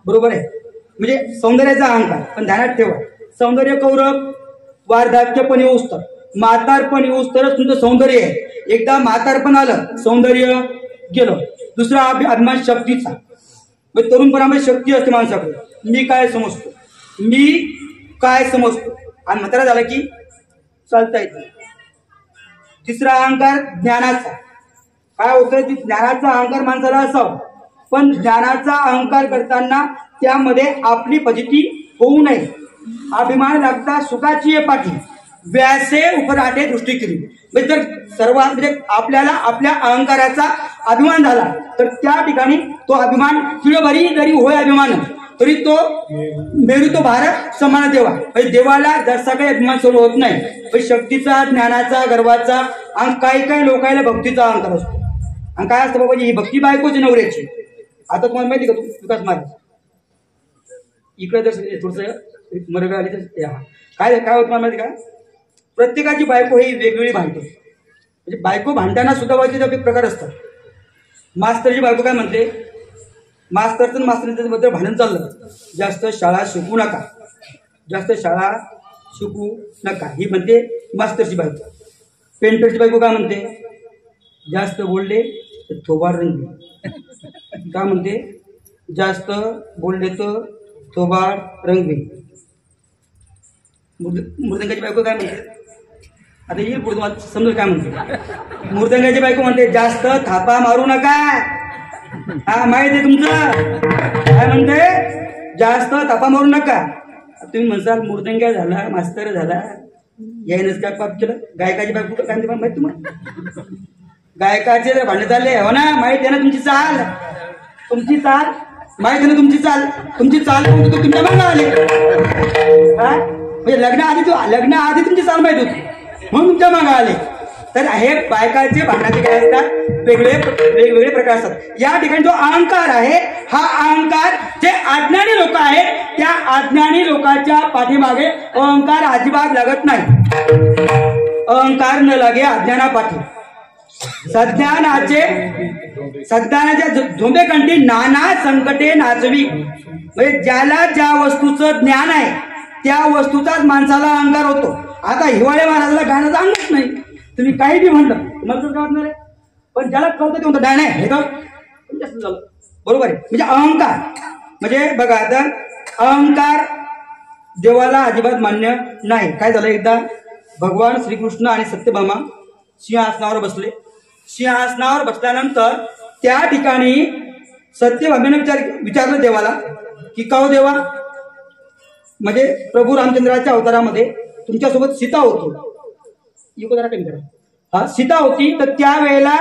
बरोबर आहे. म्हणजे सौंदर्याचा अहंकार. पण ध्यानात ठेवा, सौंदर्य कौरव वार्धक्य पण येऊस तर, म्हातारपण येऊस तरच तुमचं सौंदर्य आहे. एकदा म्हातारपण आलं सौंदर्य गेलं. दुसरा अभिमान शक्तीचा. तरुणपणामध्ये शक्ती असते माणसाकडे. मी काय समजतो, आणि म्हातारा झाला की चालता येत नाही. तिसरा अहंकार ज्ञानाचा. काय होतं? ज्ञानाचा अहंकार माणसाला असावा, पण ज्ञानाचा अहंकार करताना त्यामध्ये आपली फजिती होऊ नये. अभिमान लागता सुखाची पाठी, व्यासे उपराटे दृष्टी केली. म्हणजे जर सर्वात म्हणजे आपल्याला आपल्या अहंकाराचा अभिमान झाला तर त्या ठिकाणी तो अभिमान किळभरी जरी होय अभिमान तरी तो मेरू तो भारत समान देवा. म्हणजे देवाला जसा काही अभिमान सुरू होत नाही. शक्तीचा, ज्ञानाचा, गर्वाचा आणि काही लोकांना भक्तीचा अहंकार असतो. आणि काय असतं बाबा, ही भक्ती बायकोची नवऱ्याची. आता तुम्हाला माहिती का विकास महाराज इकडे जर थोडस मरगळ आली तर काय होत मला माहिती का? प्रत्येकाची बायको ही वेगवेगळी भांडते. म्हणजे बायको भांडताना सुद्धा वाईट प्रकार असतात. मास्तरची बायको काय म्हणते? मास्तरचं मास्तरच्या बद्दल भांडण चाललं, जास्त शाळा शिकू नका, जास्त शाळा शिकू नका, ही म्हणते मास्तरची बायको. पेंटरची बायको काय म्हणते? जास्त बोलले तर थोबाड रंगवे. काय म्हणते? जास्त बोलले तर थोबाड रंगवे. मृदंगाची बायको काय म्हणते? आता ही समजून काय म्हणते? मृदंगाची बायको म्हणते जास्त थापा मारू नका. हा माहित आहे तुमचं? काय म्हणते? जास्त थापा मारू नका. तुम्ही म्हणसाल मृदंगा झाला, मास्तर झाला, यायनच काय पाप केलं? गायकाची बायको काय म्हणते माहिती तुम्हाला? गायकाचे जर भांडत आले हो ना, माहित आहे ना तुमची चाल, माहित आहे ना तुमची चाल तुमच्या मागं आले. म्हणजे लग्नाआधी तुमची चाल माहित होती म्हणून तुमच्या मागं आले. तर हे बायकाचे भांडणाचे काय असतात? वेगवेगळे प्रकार असतात. या ठिकाणी जो अहंकार आहे हा अहंकार जे अज्ञानी लोक आहेत त्या अज्ञानी लोकांच्या पाठीमागे अहंकार अजिबात लागत नाही. अहंकार न लागे अज्ञानापाठी. सज्ञानाच्या झोंबेकंठी नाना संकटे नाचवी. म्हणजे ज्याला ज्या वस्तूचं ज्ञान आहे त्या वस्तूचाच माणसाला अहंकार होतो. आता हिवाळे महाराजाला गाण्याचं अंगच नाही. तुम्ही काही बी म्हणलं तुम्हाला कसं वाटणार आहे? पण ज्याला कळतं ते म्हणतं नाही नाही हे पण जास्त झालं. बरोबर आहे. म्हणजे अहंकार म्हणजे बघा आता अहंकार देवाला अजिबात मान्य नाही. काय झालं एकदा भगवान श्रीकृष्ण आणि सत्यभामा सिंहासनावर बसले. सिंहासनावर बसल्यानंतर त्या ठिकाणी सत्यभामेने विचारलं देवाला की का हो देवा, म्हणजे प्रभू रामचंद्राच्या अवतारामध्ये तुमच्यासोबत सीता होती. हा सीता होती तर त्यावेळेला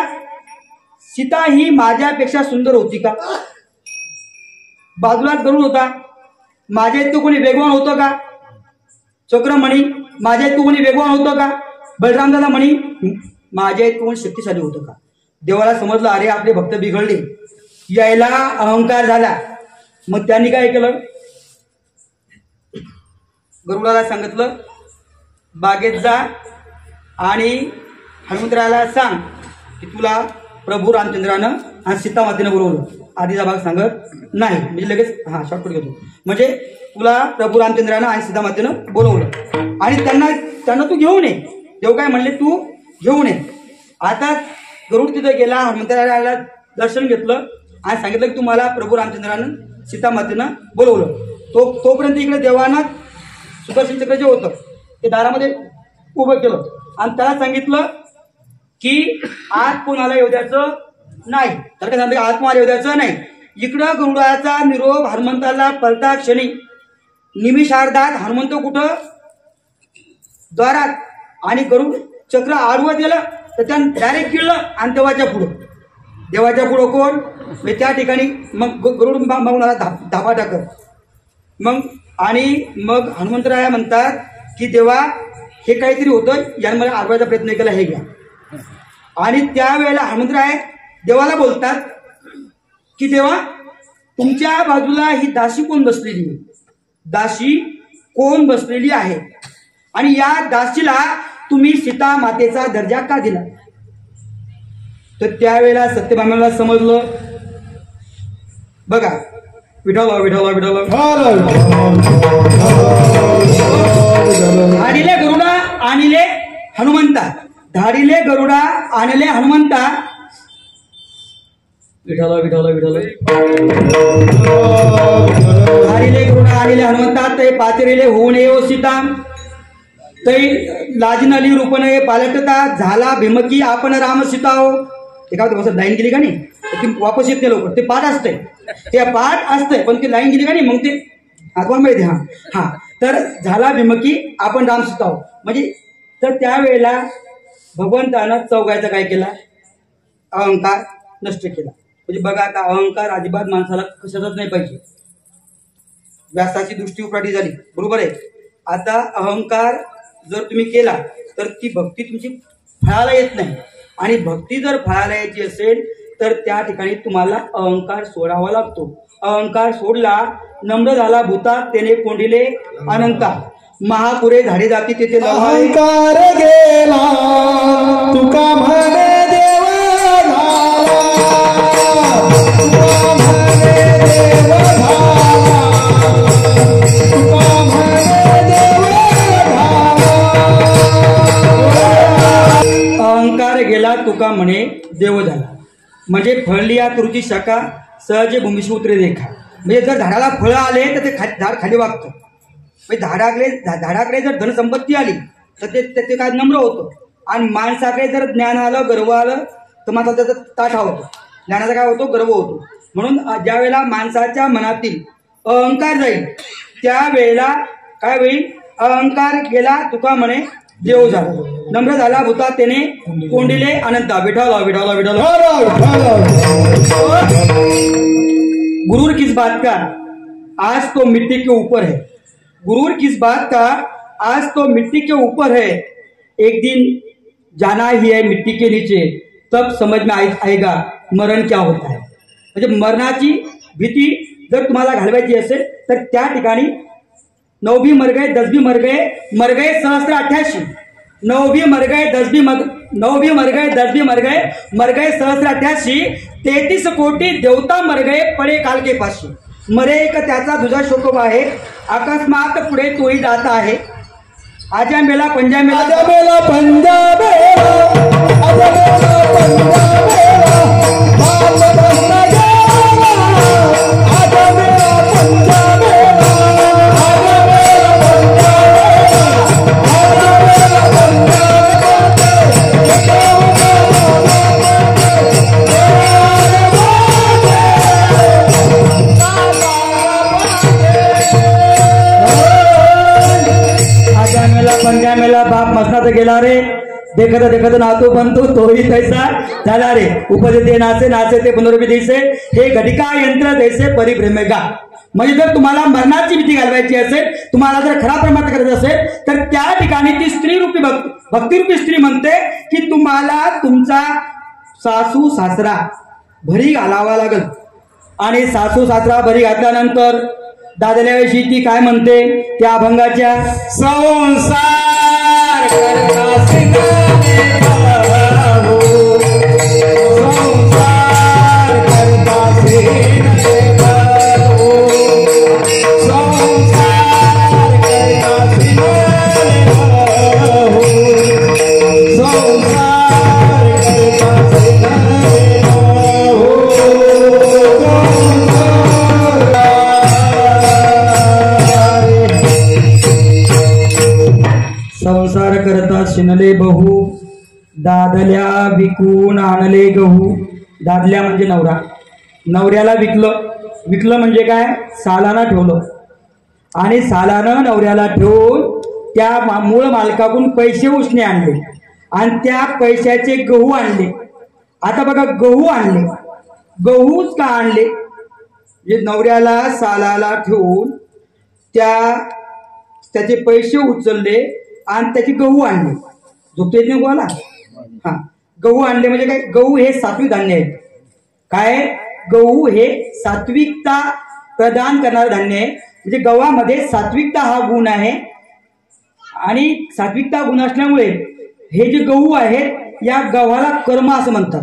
सीता ही माझ्यापेक्षा सुंदर होती का? बाजूलाच गरुड होता. माझ्या इतकं कोणी वेगवान होतं का? चक्रमणी माझ्या इतकं कोणी वेगवान होतं का? बलरामदादा म्हणी माझ्या इतकं कोणी शक्तिशाली होतं का? देवाला समजलं अरे आपले भक्त बिघडले, यायला अहंकार झाला. मग त्यांनी काय केलं, गरुडाला सांगितलं बागेत जा आणि हनुमंतरायाला सांग की तुला प्रभू रामचंद्रानं आणि सीता मातेनं बोलवलं. आधीचा भाग सांगत नाही म्हणजे लगेच शॉर्टकट घेतो. म्हणजे तुला प्रभू रामचंद्रानं आणि सीता मातेनं बोलवलं आणि त्यांना तू घेऊन ये. देव काय म्हणले तू घेऊन ये. आता गरुड तिथे गेला, हनुमंतरायाला दर्शन घेतलं आणि सांगितलं की तुम्हाला प्रभू रामचंद्रानं सीता मातेनं बोलवलं. तोपर्यंत इकडे देवानं सुदर्शन चक्र जे होतं ते दारामध्ये उभं केलं आणि त्याला सांगितलं की आज कोणाला येऊ द्यायचं नाही. तर काय सांगितलं आज कोणाला येऊ द्यायचं नाही. इकडं गरुडाचा निरोप हनुमंताला पलटा क्षणी निमिषार्धात हनुमंत कुठं द्वारात आणि गरुड चक्र आडवत गेलं तर त्यानं डायरेक्ट गिळलं आणि देवाच्या पुढं कोण त्या ठिकाणी मग गरुड मागून धापा टाकत मग हनुमंतराया म्हणतात की देवा हे काहीतरी होतं, यानं मला आडवायचा प्रयत्न केला, हे घ्या. आणि त्यावेळेला हनुमंतराय देवाला बोलतात की देवा तुमच्या बाजूला ही दासी कोण बसलेली आहे? दासी कोण बसलेली आहे आणि या दासीला तुम्ही सीता मातेचा दर्जा का दिला? तर त्यावेळेला सत्यभामेला समजलं बघा विठ्ठल विठ्ठल विठ्ठल धाडिले गरुडा आणिले हनुमंता, धाडिले गरुडा आणले हनुमंता, विठ्ठल विठ्ठल विठ्ठल धाडिले गरुडा आणिले हनुमंता ते पाचरिले होऊन येऊ सीता तै लाजनली रूपने पालटता झाला भीमकी आपण राम सीता हो. ते काय होतं लाईन गेली का नाही ती वापस येत नाही लवकर. ते पाठ असतंय, ते पाठ असतंय पण ती लाईन गेली का नाही मग ते आठवण माहिती. हा तर झाला भीमकी आपण राम सीता हो. म्हणजे तर त्यावेळेला भगवंतानं चौघायचा काय केला, अहंकार नष्ट केला. म्हणजे बघा आता अहंकार अजिबात माणसाला कशातच नाही पाहिजे. व्यासाची दृष्टी उपाटी झाली, बरोबर आहे. आता अहंकार जर तुम्ही केला तर ती भक्ती तुमची फळाला येत नाही आणि भक्ती जर फळाला यायची असेल तर त्या ठिकाणी तुम्हाला अहंकार सोडावा लागतो. अहंकार सोडला, नम्र झाला भूता त्याने कोंडिले अनंता, महापुरे झाडे जाती तेथे अहंकार गेला तुका म्हणे देव अहंकार गेला तुका म्हणे देव झाला. म्हणजे फळली या तुरची शाखा सहज भूमिशी उतरे देखा. म्हणजे जर झाडाला फळं आले तर ते झाड खाली वागतं. म्हणजे झाडाकडे जर धनसंपत्ती आली तर ते काय नम्र होतं आणि माणसाकडे जर ज्ञान आलं, गर्व आलं तर माणसाचा त्याचा ताठा होतो. ज्ञानाचा काय होतो, गर्व होतो. म्हणून ज्या वेळेला माणसाच्या मनातील अहंकार जाईल त्यावेळेला काय होईल, अहंकार गेला तुका म्हणे देव झाला, नम्र झाला भूता त्याने कोंडिले अनंता, विठ्ठल विठ्ठल विठ्ठल. गुरूर किस बात का आज तो मिट्टी के ऊपर है, गुरूर किस बात का आज तो मिट्टी के ऊपर है, एक दिन जाना ही है मिट्टी के नीचे तब समझ में आएगा मरण क्या होता है. म्हणजे मरणाची भीती जर तुम्हाला घालवायची असेल तर त्या ठिकाणी 9 भी मर गए 10 भी मर गए सहस्त्र 88, 9 भी मर गए 10 भी मर गए सहस्त्र 88, 33 कोटी देवता मर गए पडे काल के फाशी. मरे एक त्याचा तुझा शोकोबा आहे, अकस्मात पुढे तोही जात आहे. आजा मेला पंजा मेला पंजाब पंजामेला बाप मसनात गेला रे, देखत देखत नातू बनतो तोही तैसा झाला रे. उपजते नाचे नाचे ते पुनर्वी दिसे, हे घटिका यंत्र जैसे परिभ्रमेगा. म्हणजे जर तुम्हाला मरणाची भीती घालवायची असेल, तुम्हाला जर खरा प्रमाण करायचं असेल, तर त्या ठिकाणी ती स्त्री रूपी भक्तिरूपी स्त्री म्हणते की तुम्हाला तुमचा सासू सासरा भरी घालावा लागल. आणि सासू सासरा भरी घातल्यानंतर दादल्याविषयी ती काय म्हणते त्या अभंगाच्या, संसार करता सिनाने भाऊ, संसार करता सिनाने भाऊ, संसार करता सिनाने भाऊ, संसार करता सिनाने भाऊ. संसार करता शिनले बहु, दादल्या विकून आणले गहू. दादल्या म्हणजे नवरा, नवऱ्याला विकलं म्हणजे काय, सालाना ठेवलं. आणि सालानं नवऱ्याला ठेवून त्या मूळ मालकाकडून पैसे उसने आणले आणि त्या पैशाचे गहू आणले. आता बघा, गहू आणले, गहूच का आणले, म्हणजे नवऱ्याला सालाला ठेवून त्याचे पैसे उचलले आणि त्याचे गहू आणले. झोपते येत नाही गोवाला. हा, गहू आणले म्हणजे काय, गहू हे सात्विक धान्य आहे. काय, गहू हे सात्विकता प्रदान करणारे धान्य आहे. म्हणजे गव्हामध्ये सात्विकता हा गुण आहे आणि सात्विकता गुण असल्यामुळे हे जे गहू आहेत या गव्हाला कर्म असं म्हणतात.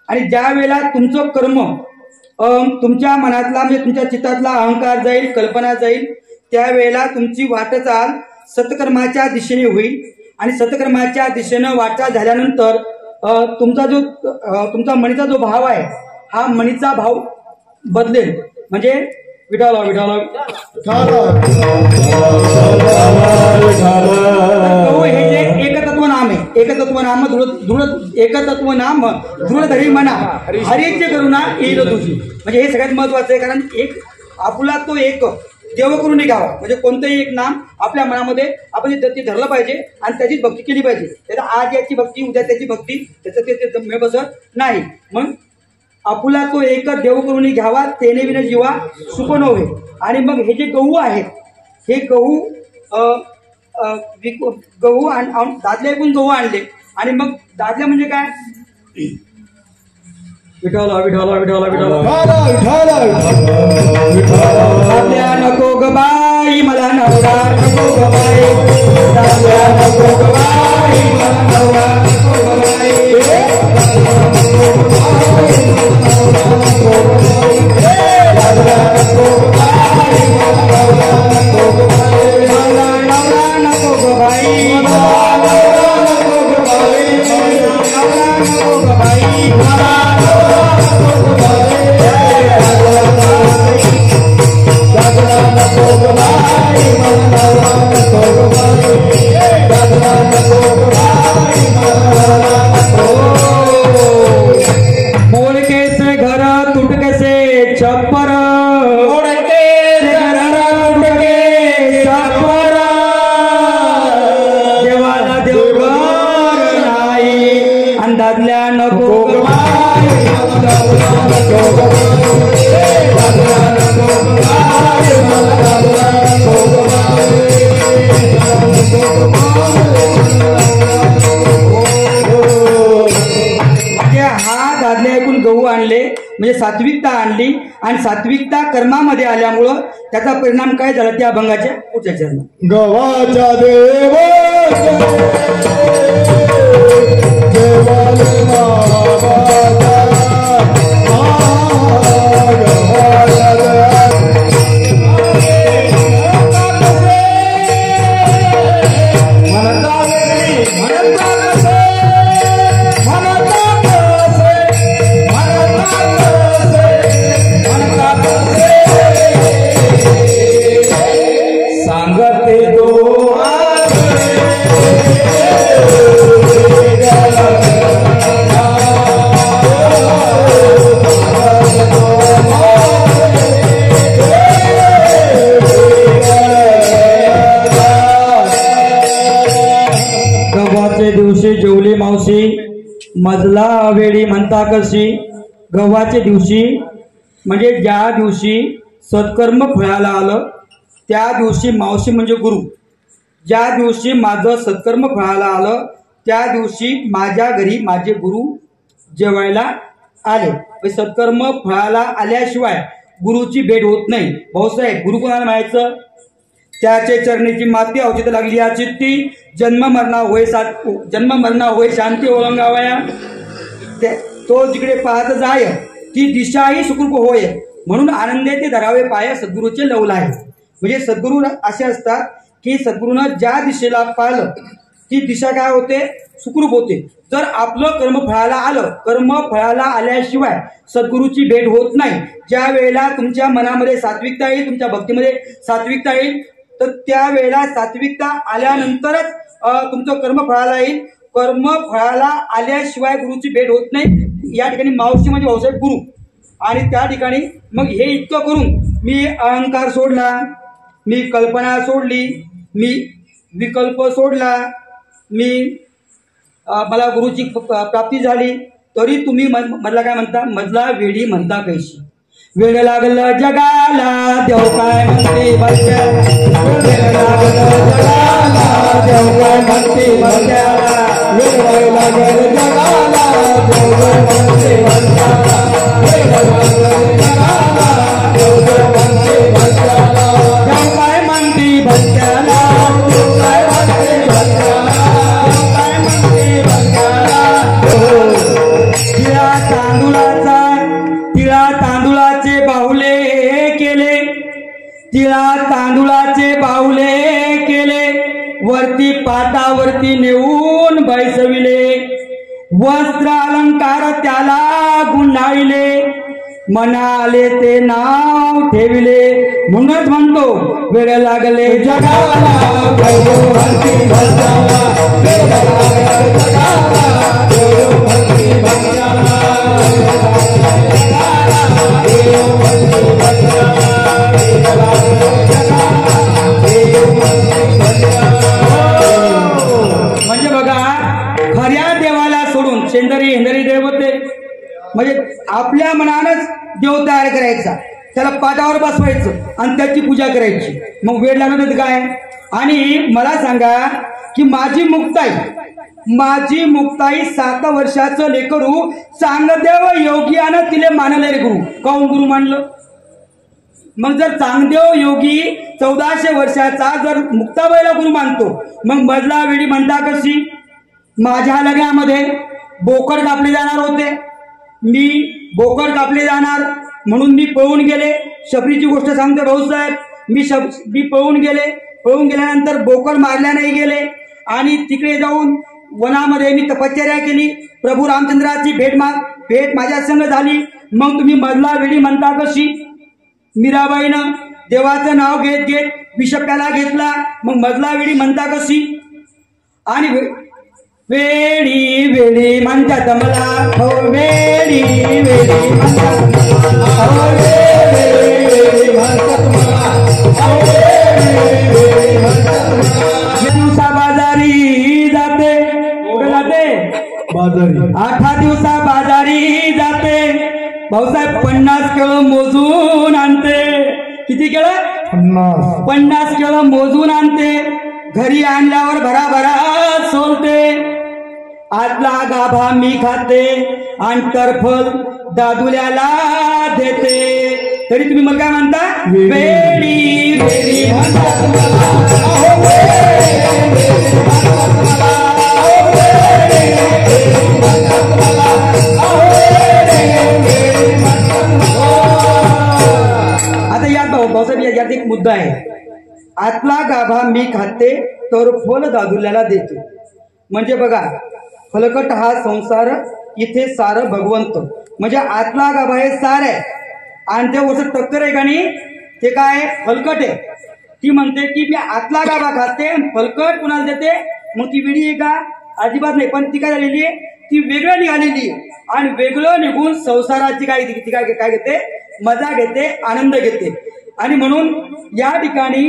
आणि ज्या वेळेला तुमचं कर्म तुमच्या मनातला म्हणजे तुमच्या चित्तातला अहंकार जाईल, कल्पना जाईल, त्यावेळेला तुमची वाटचाल सत्कर्माच्या दिशेने होईल. आणि सत्कर्माच्या दिशेनं वाटचाल झाल्यानंतर तुमचा मनीचा जो भाव आहे हा मनीचा भाव बदलेल. म्हणजे विठाल विठाल हे जे एकतत्व नाम आहे, एकतत्व नाम एकतत्व नाम दृढधरी म्हणा हरिचे करुणा येईल तुझी. म्हणजे हे सगळ्यात महत्वाचं आहे. कारण एक आपुला तो एक देव करून घ्यावा. म्हणजे कोणतंही एक नाम आपल्या मनामध्ये आपण ते धरलं पाहिजे आणि त्याचीच भक्ती केली पाहिजे. त्याला आज याची भक्ती उद्या त्याची भक्ती त्याचं ते मेळ बसत नाही. मग आपुला तो एक देव करून घ्यावा, तेने विना जीवा सुख नव्हे. आणि मग हे जे गहू आहेत हे गहू दादल्या एकूण गहू आणले. आणि मग दादल्या म्हणजे काय, विठ्ठल विठ्ठल विठ्ठल विठ्ठल दादल्या नको ग बाई मला नवरा नको ग बाई, दादल्या नको ग बाई मला नवरा नको ग बाई, दादल्या नको ग बाई मला नवरा नको ग बाई, मला नवरा नको ग बाई, मला नवरा नको ग बाई, नवरा नको ग बाई, मला मोड़ कैसे घर टूट कैसे छप्पर, मोड़ कैसे घर टूट के छप्पर, देवाला देवघर नाही अंदाजल्या नको गहू आणले म्हणजे सात्विकता आणली. आणि सात्विकता कर्मामध्ये आल्यामुळं त्याचा परिणाम काय झाला त्या अभंगाच्या पुढच्या चरणात, गव्हाच्या गव्हाच्या दिवशी जेवली मावशी मजला वेळी म्हणता कशी. गव्हाच्या दिवशी म्हणजे ज्या दिवशी सत्कर्म फळाला आलं त्या दिवशी मावशी म्हणजे गुरु. ज्या दिवशी माझं सत्कर्म फळाला आलं त्या दिवशी माझ्या घरी माझे गुरु जेवायला आले. सत्कर्म फळाला आल्याशिवाय गुरुची भेट होत नाही. भाऊसाहेब गुरु कोणाला म्हणायचं? त्याचे चरणीची माती अवचित लागली या चित्ती. जन्म मरणा होय शांती ओळंगावया. तो जिकडे पाहत जाय ती दिशाही सुखरूप होय. म्हणून आनंदे ते धरावे पाय सद्गुरूचे लवला आहे. म्हणजे सद्गुरू असे असतात की सद्गुरूनं ज्या दिशेला पाळलं ती दिशा काय होते? सुखरूप होते. जर आपलं कर्मफळाला आलं, कर्मफळाला आल्याशिवाय सद्गुरूची भेट होत नाही. ज्या वेळेला तुमच्या मनामध्ये सात्विकता येईल, तुमच्या भक्तीमध्ये सात्विकता येईल, तर त्यावेळेला सात्विकता आल्यानंतरच तुमचं कर्मफळाला येईल. कर्मफळाला आल्याशिवाय गुरुची भेट होत नाही. या ठिकाणी मावशी म्हणजे भाऊसाहेब गुरु. आणि त्या ठिकाणी मग हे इतकं करून मी अहंकार सोडला, मी कल्पना सोडली, मी विकल्प सोडला, मला गुरुची प्राप्ती झाली, तरी तुम्ही मधला काय म्हणता? मधला वेळी म्हणता कैशी. वेळ लागलं जगाला देव काय म्हणते बरक्याला. वेळ लागलं जगाला देव काय म्हणते बरक्याला. वेळ लागलं जगाला देव काय म्हणते बरक्याला. वेळ लागलं जगाला देव काय म्हणते बरक्याला. देव काय म्हणते बरक्याला. देव काय म्हणते बरक्याला. देव काय म्हणते बरक्याला. तिळा तांदुळाचे बाहुले केले. तिळा तांदुळाचे बाहुले केले. वरती पाटावरती नेऊन बैसविले. वस्त्र अलंकार त्याला गुंडाळिले. मनाले ते नाव ठेविले. म्हणूनच म्हणतो वेळ लागले जगाला भरती भरताला. वेळ लागले जगाला भरती भरताला. म्हणजे बघा खऱ्या देवाला सोडून शेंदरी हेंदरी देव होते. म्हणजे आपल्या मनानच देव तयार करायचा, त्याला पाटावर बसवायचं आणि त्याची पूजा करायची. मग वेळ लागत काय? आणि मला सांगा की माझी मुक्ताई 7 वर्षाचं लेकरू चांगदेव योगियानं तिले मानले रे गुरु. काऊन गुरु मानलं? मग जर चांगदेव योगी 1400 वर्षाचा जर मुक्ताबाईला गुरु मानतो, मग मधला वेळी म्हणता कशी? माझ्या लग्नामध्ये बोकड कापले जाणार होते. मी बोकड कापले जाणार म्हणून मी पळून गेले. शबरीची गोष्ट सांगते भाऊसाहेब. मी पळून गेले. पळून गेल्यानंतर बोकड मारल्या नाही गेले आणि तिकडे जाऊन वनामध्ये मी तपश्चर्या केली. प्रभू रामचंद्राची भेट माझ्या संग झाली. मग तुम्ही मधला वेळी म्हणता कशी? मीराबाईनं देवाचं नाव घेत घेत विषप्याला घेतला. मग मधला वेळी म्हणता कशी? आणि वेळी वेळी म्हणतात मला. हो वेळी वेळी म्हणतात मला. वेळी म्हणतात मला. दिवसा बाजारी जाते. बाजारी 8 दिवसा बाजारी जाते. भाऊसाहेब 50 किलो मोजून आणते. किती किलो? 50 किलो मोजून आणते. घरी आणल्यावर भराभरा सोलते. आतला गाभा मी खाते आणि टरफल दादुल्याला देते. तरी तुम्ही मला काय म्हणता? वेळी वेळी म्हणतात मला. आता यात भाऊसाहेब यात एक मुद्दा आहे. आतला गाभा मी खाते तर फल दादुल्याला देते. म्हणजे बघा फलकट हा संसार इथे सार भगवंत. म्हणजे आतला गाभा हे सार आहे आणि ते वर्ष टक्कर आहे का नाही ते काय फलकट आहे. ती म्हणते की मी आतला गाभा खाते फलकट कुणाला देते. मग ती वेळी आहे का? अजिबात नाही. पण ती काय झालेली आहे? ती वेगळं निघालेली आहे आणि वेगळं निघून संसाराची काय घेते? मजा घेते, आनंद घेते. आणि म्हणून या ठिकाणी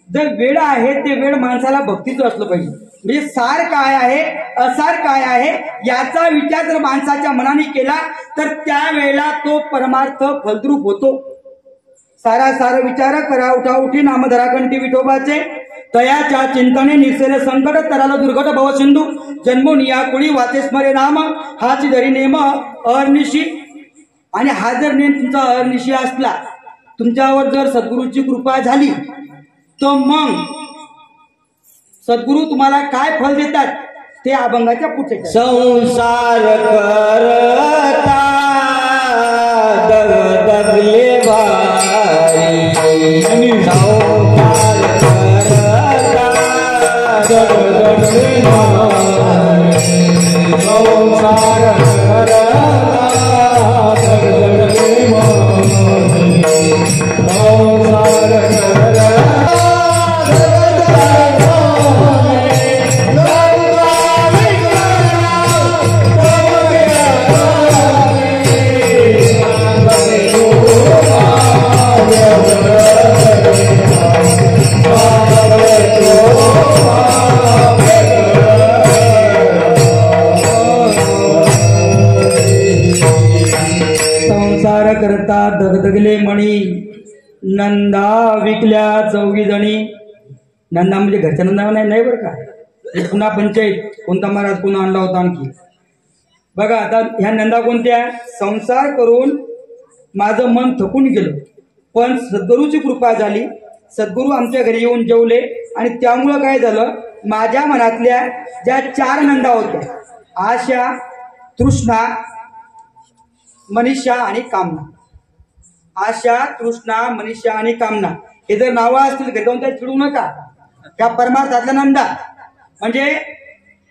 जर वेळ आहे ते वेळ माणसाला भक्तीचं असलं पाहिजे. म्हणजे सार काय आहे असार काय आहे याचा विचार जर माणसाच्या मनाने केला तर त्यावेळेला तो परमार्थ फलद्रूप होतो. सारा सार विचार करा उठा उठी नामधरा कंठी विठोबाचे तयाच्या चिंतने निसेल संकट तराला दुर्घट भव सिंधू जन्मोन या कुळी वाचे स्मरे नाम हाच जरी नेम अहर्निशी. आणि हा जर नेम तुमचा अहर्निशी असला तुमच्यावर जर सद्गुरूची कृपा झाली तर मग सद्गुरू तुम्हाला काय फल देतात ते अभंगाच्या पुढे. संसार करता दगदगले बाई संसार करता दगदगले बाई संसार करता दगदगले बाई संसार करता करता दगदगले मणी नंदा विकल्या चौघी जणी. नंदा म्हणजे घरच्या नंदा नाही बरं का, पुन्हा पंचायत कोणता महाराज पुन्हा आणला होता आणखी. बघा आता ह्या नंदा कोणत्या, संसार करून माझं मन थकून गेलं पण सद्गुरूची कृपा झाली, सद्गुरू आमच्या घरी येऊन जेवले आणि त्यामुळं काय झालं माझ्या मनातल्या ज्या 4 नंदा होत्या आशा तृष्णा मनीषा आणि कामना. आशा तृष्णा मनीषा आणि कामना हे जर नावं असतील घेऊन त्या चिडू नका. त्या परमार्थातल्या नंदा म्हणजे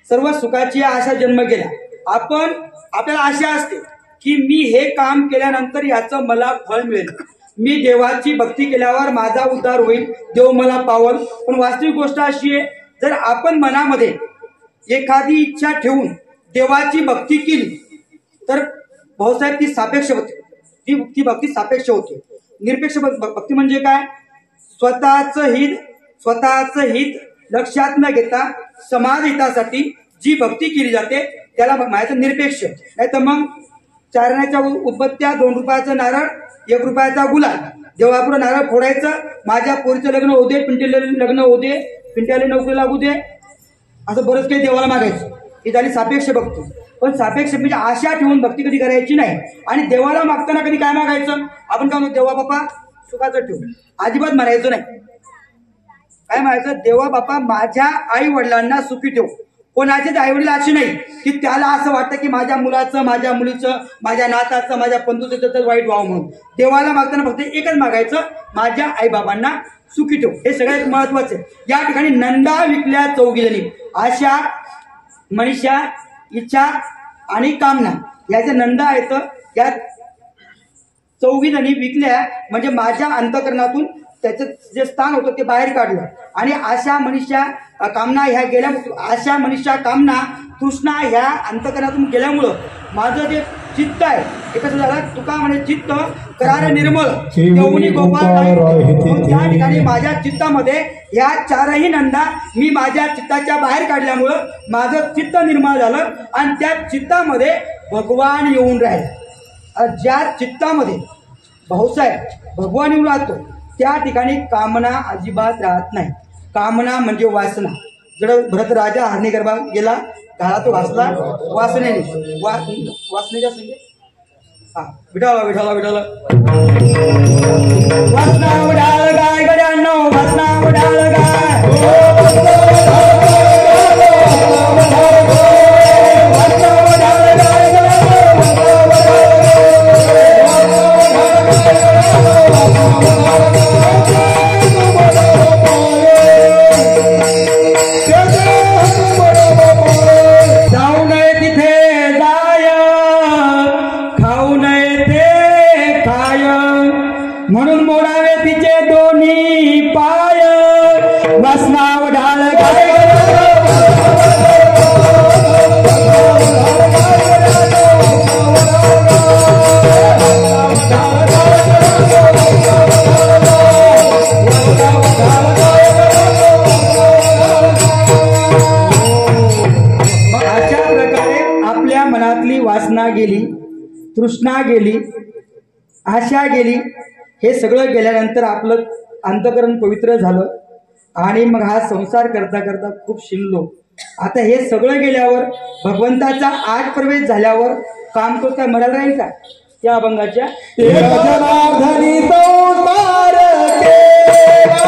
सर्व सुखाची आशा जन्म गेला. आपल्याला आशा असते की मी हे काम केल्यानंतर याचं मला फळ मिळेल, मी देवाची भक्ती केल्यावर माझा उद्धार होईल, देव मला पावल. पण वास्तविक गोष्ट अशी आहे जर आपण मनामध्ये एखादी इच्छा ठेवून देवाची भक्ती केली तर भाऊसाहेब ती सापेक्ष होते, ती भक्ती सापेक्ष होते. निरपेक्ष भक्ती म्हणजे काय, स्वतःचं हित लक्षात न घेता समाज हितासाठी जी भक्ती केली जाते त्याला म्हणायचं निरपेक्ष. नाही तर मग चारण्याच्या उदबत्त्या 2 रुपयाचं नारळ 1 रुपयाचा गुलाल देवापुढे नारळ फोडायचं, माझ्या पोरीचं लग्न होऊ दे, पिंटीला लग्न होऊ दे, पिंट्याला नोकरी लागू दे, असं बरंच काही देवाला मागायचं. ही झाली सापेक्ष भक्ती. पण सापेक्ष म्हणजे आशा ठेवून भक्ती कधी करायची नाही. आणि देवाला मागताना कधी काय मागायचं, आपण काय म्हणतो देवा बापा सुखाचं ठेव, अजिबात म्हणायचं नाही. काय म्हणायचं, देवा बापा माझ्या आई वडिलांना सुखी ठेव. कोणाचेच आई वडील असे नाही की त्याला असं वाटतं की माझ्या मुलाचं माझ्या मुलीचं माझ्या नाताचं माझ्या बंधूचं वाईट व्हावं म्हणून. देवाला मागताना फक्त एकच मागायचं, माझ्या आई बाबांना सुखी ठेव. हे सगळ्यात महत्वाचं आहे. या ठिकाणी नंदा विकल्या चौघीजणी, आशा मनीषा इच्छा आणि कामना याच्या नंदा आहेत. या 4 जणी विकल्या म्हणजे माझ्या अंतःकरणातून त्याचं जे स्थान होतं ते बाहेर काढलं. आणि आशा मनीषा कामना ह्या गेल्या, आशा मनीषा कामना तृष्णा ह्या अंतःकरणातून गेल्यामुळं माझं जे चित्त आहे हे कसं झालं, तुका म्हणे चित्त करार निर्मळ येऊनी गोपाळ. त्या ठिकाणी माझ्या चित्तामध्ये या 4ही नंदा मी माझ्या चित्ताच्या बाहेर काढल्यामुळं माझं चित्त निर्मळ झालं आणि त्या चित्तामध्ये भगवान येऊन राहिले. ज्या चित्तामध्ये भाऊसाहेब भगवान येऊन राहतो त्या ठिकाणी कामना अजिबात राहत नाही. कामना म्हणजे वासना. जर भरत राजा हरणी गरबा गेला घाला तो घासला वासनेने वासनेच्या संगे विठाला विठाला विठाला वासना उडाल गाय गड्यांनो वासना उडाल गाय म्हणून मोडावे तिचे दोन्ही पाय गेली, तृष्णा गेली, आशा गेली. हे सगळं गेल्यानंतर आपलं अंतःकरण पवित्र झालं आणि मग हा संसार करता करता खूप शिनलो. आता हे सगळं गेल्यावर भगवंताचा आत प्रवेश झाल्यावर काम तो काय मरायला राहील का? त्या अभंगाच्या जनार्दनी संसार केला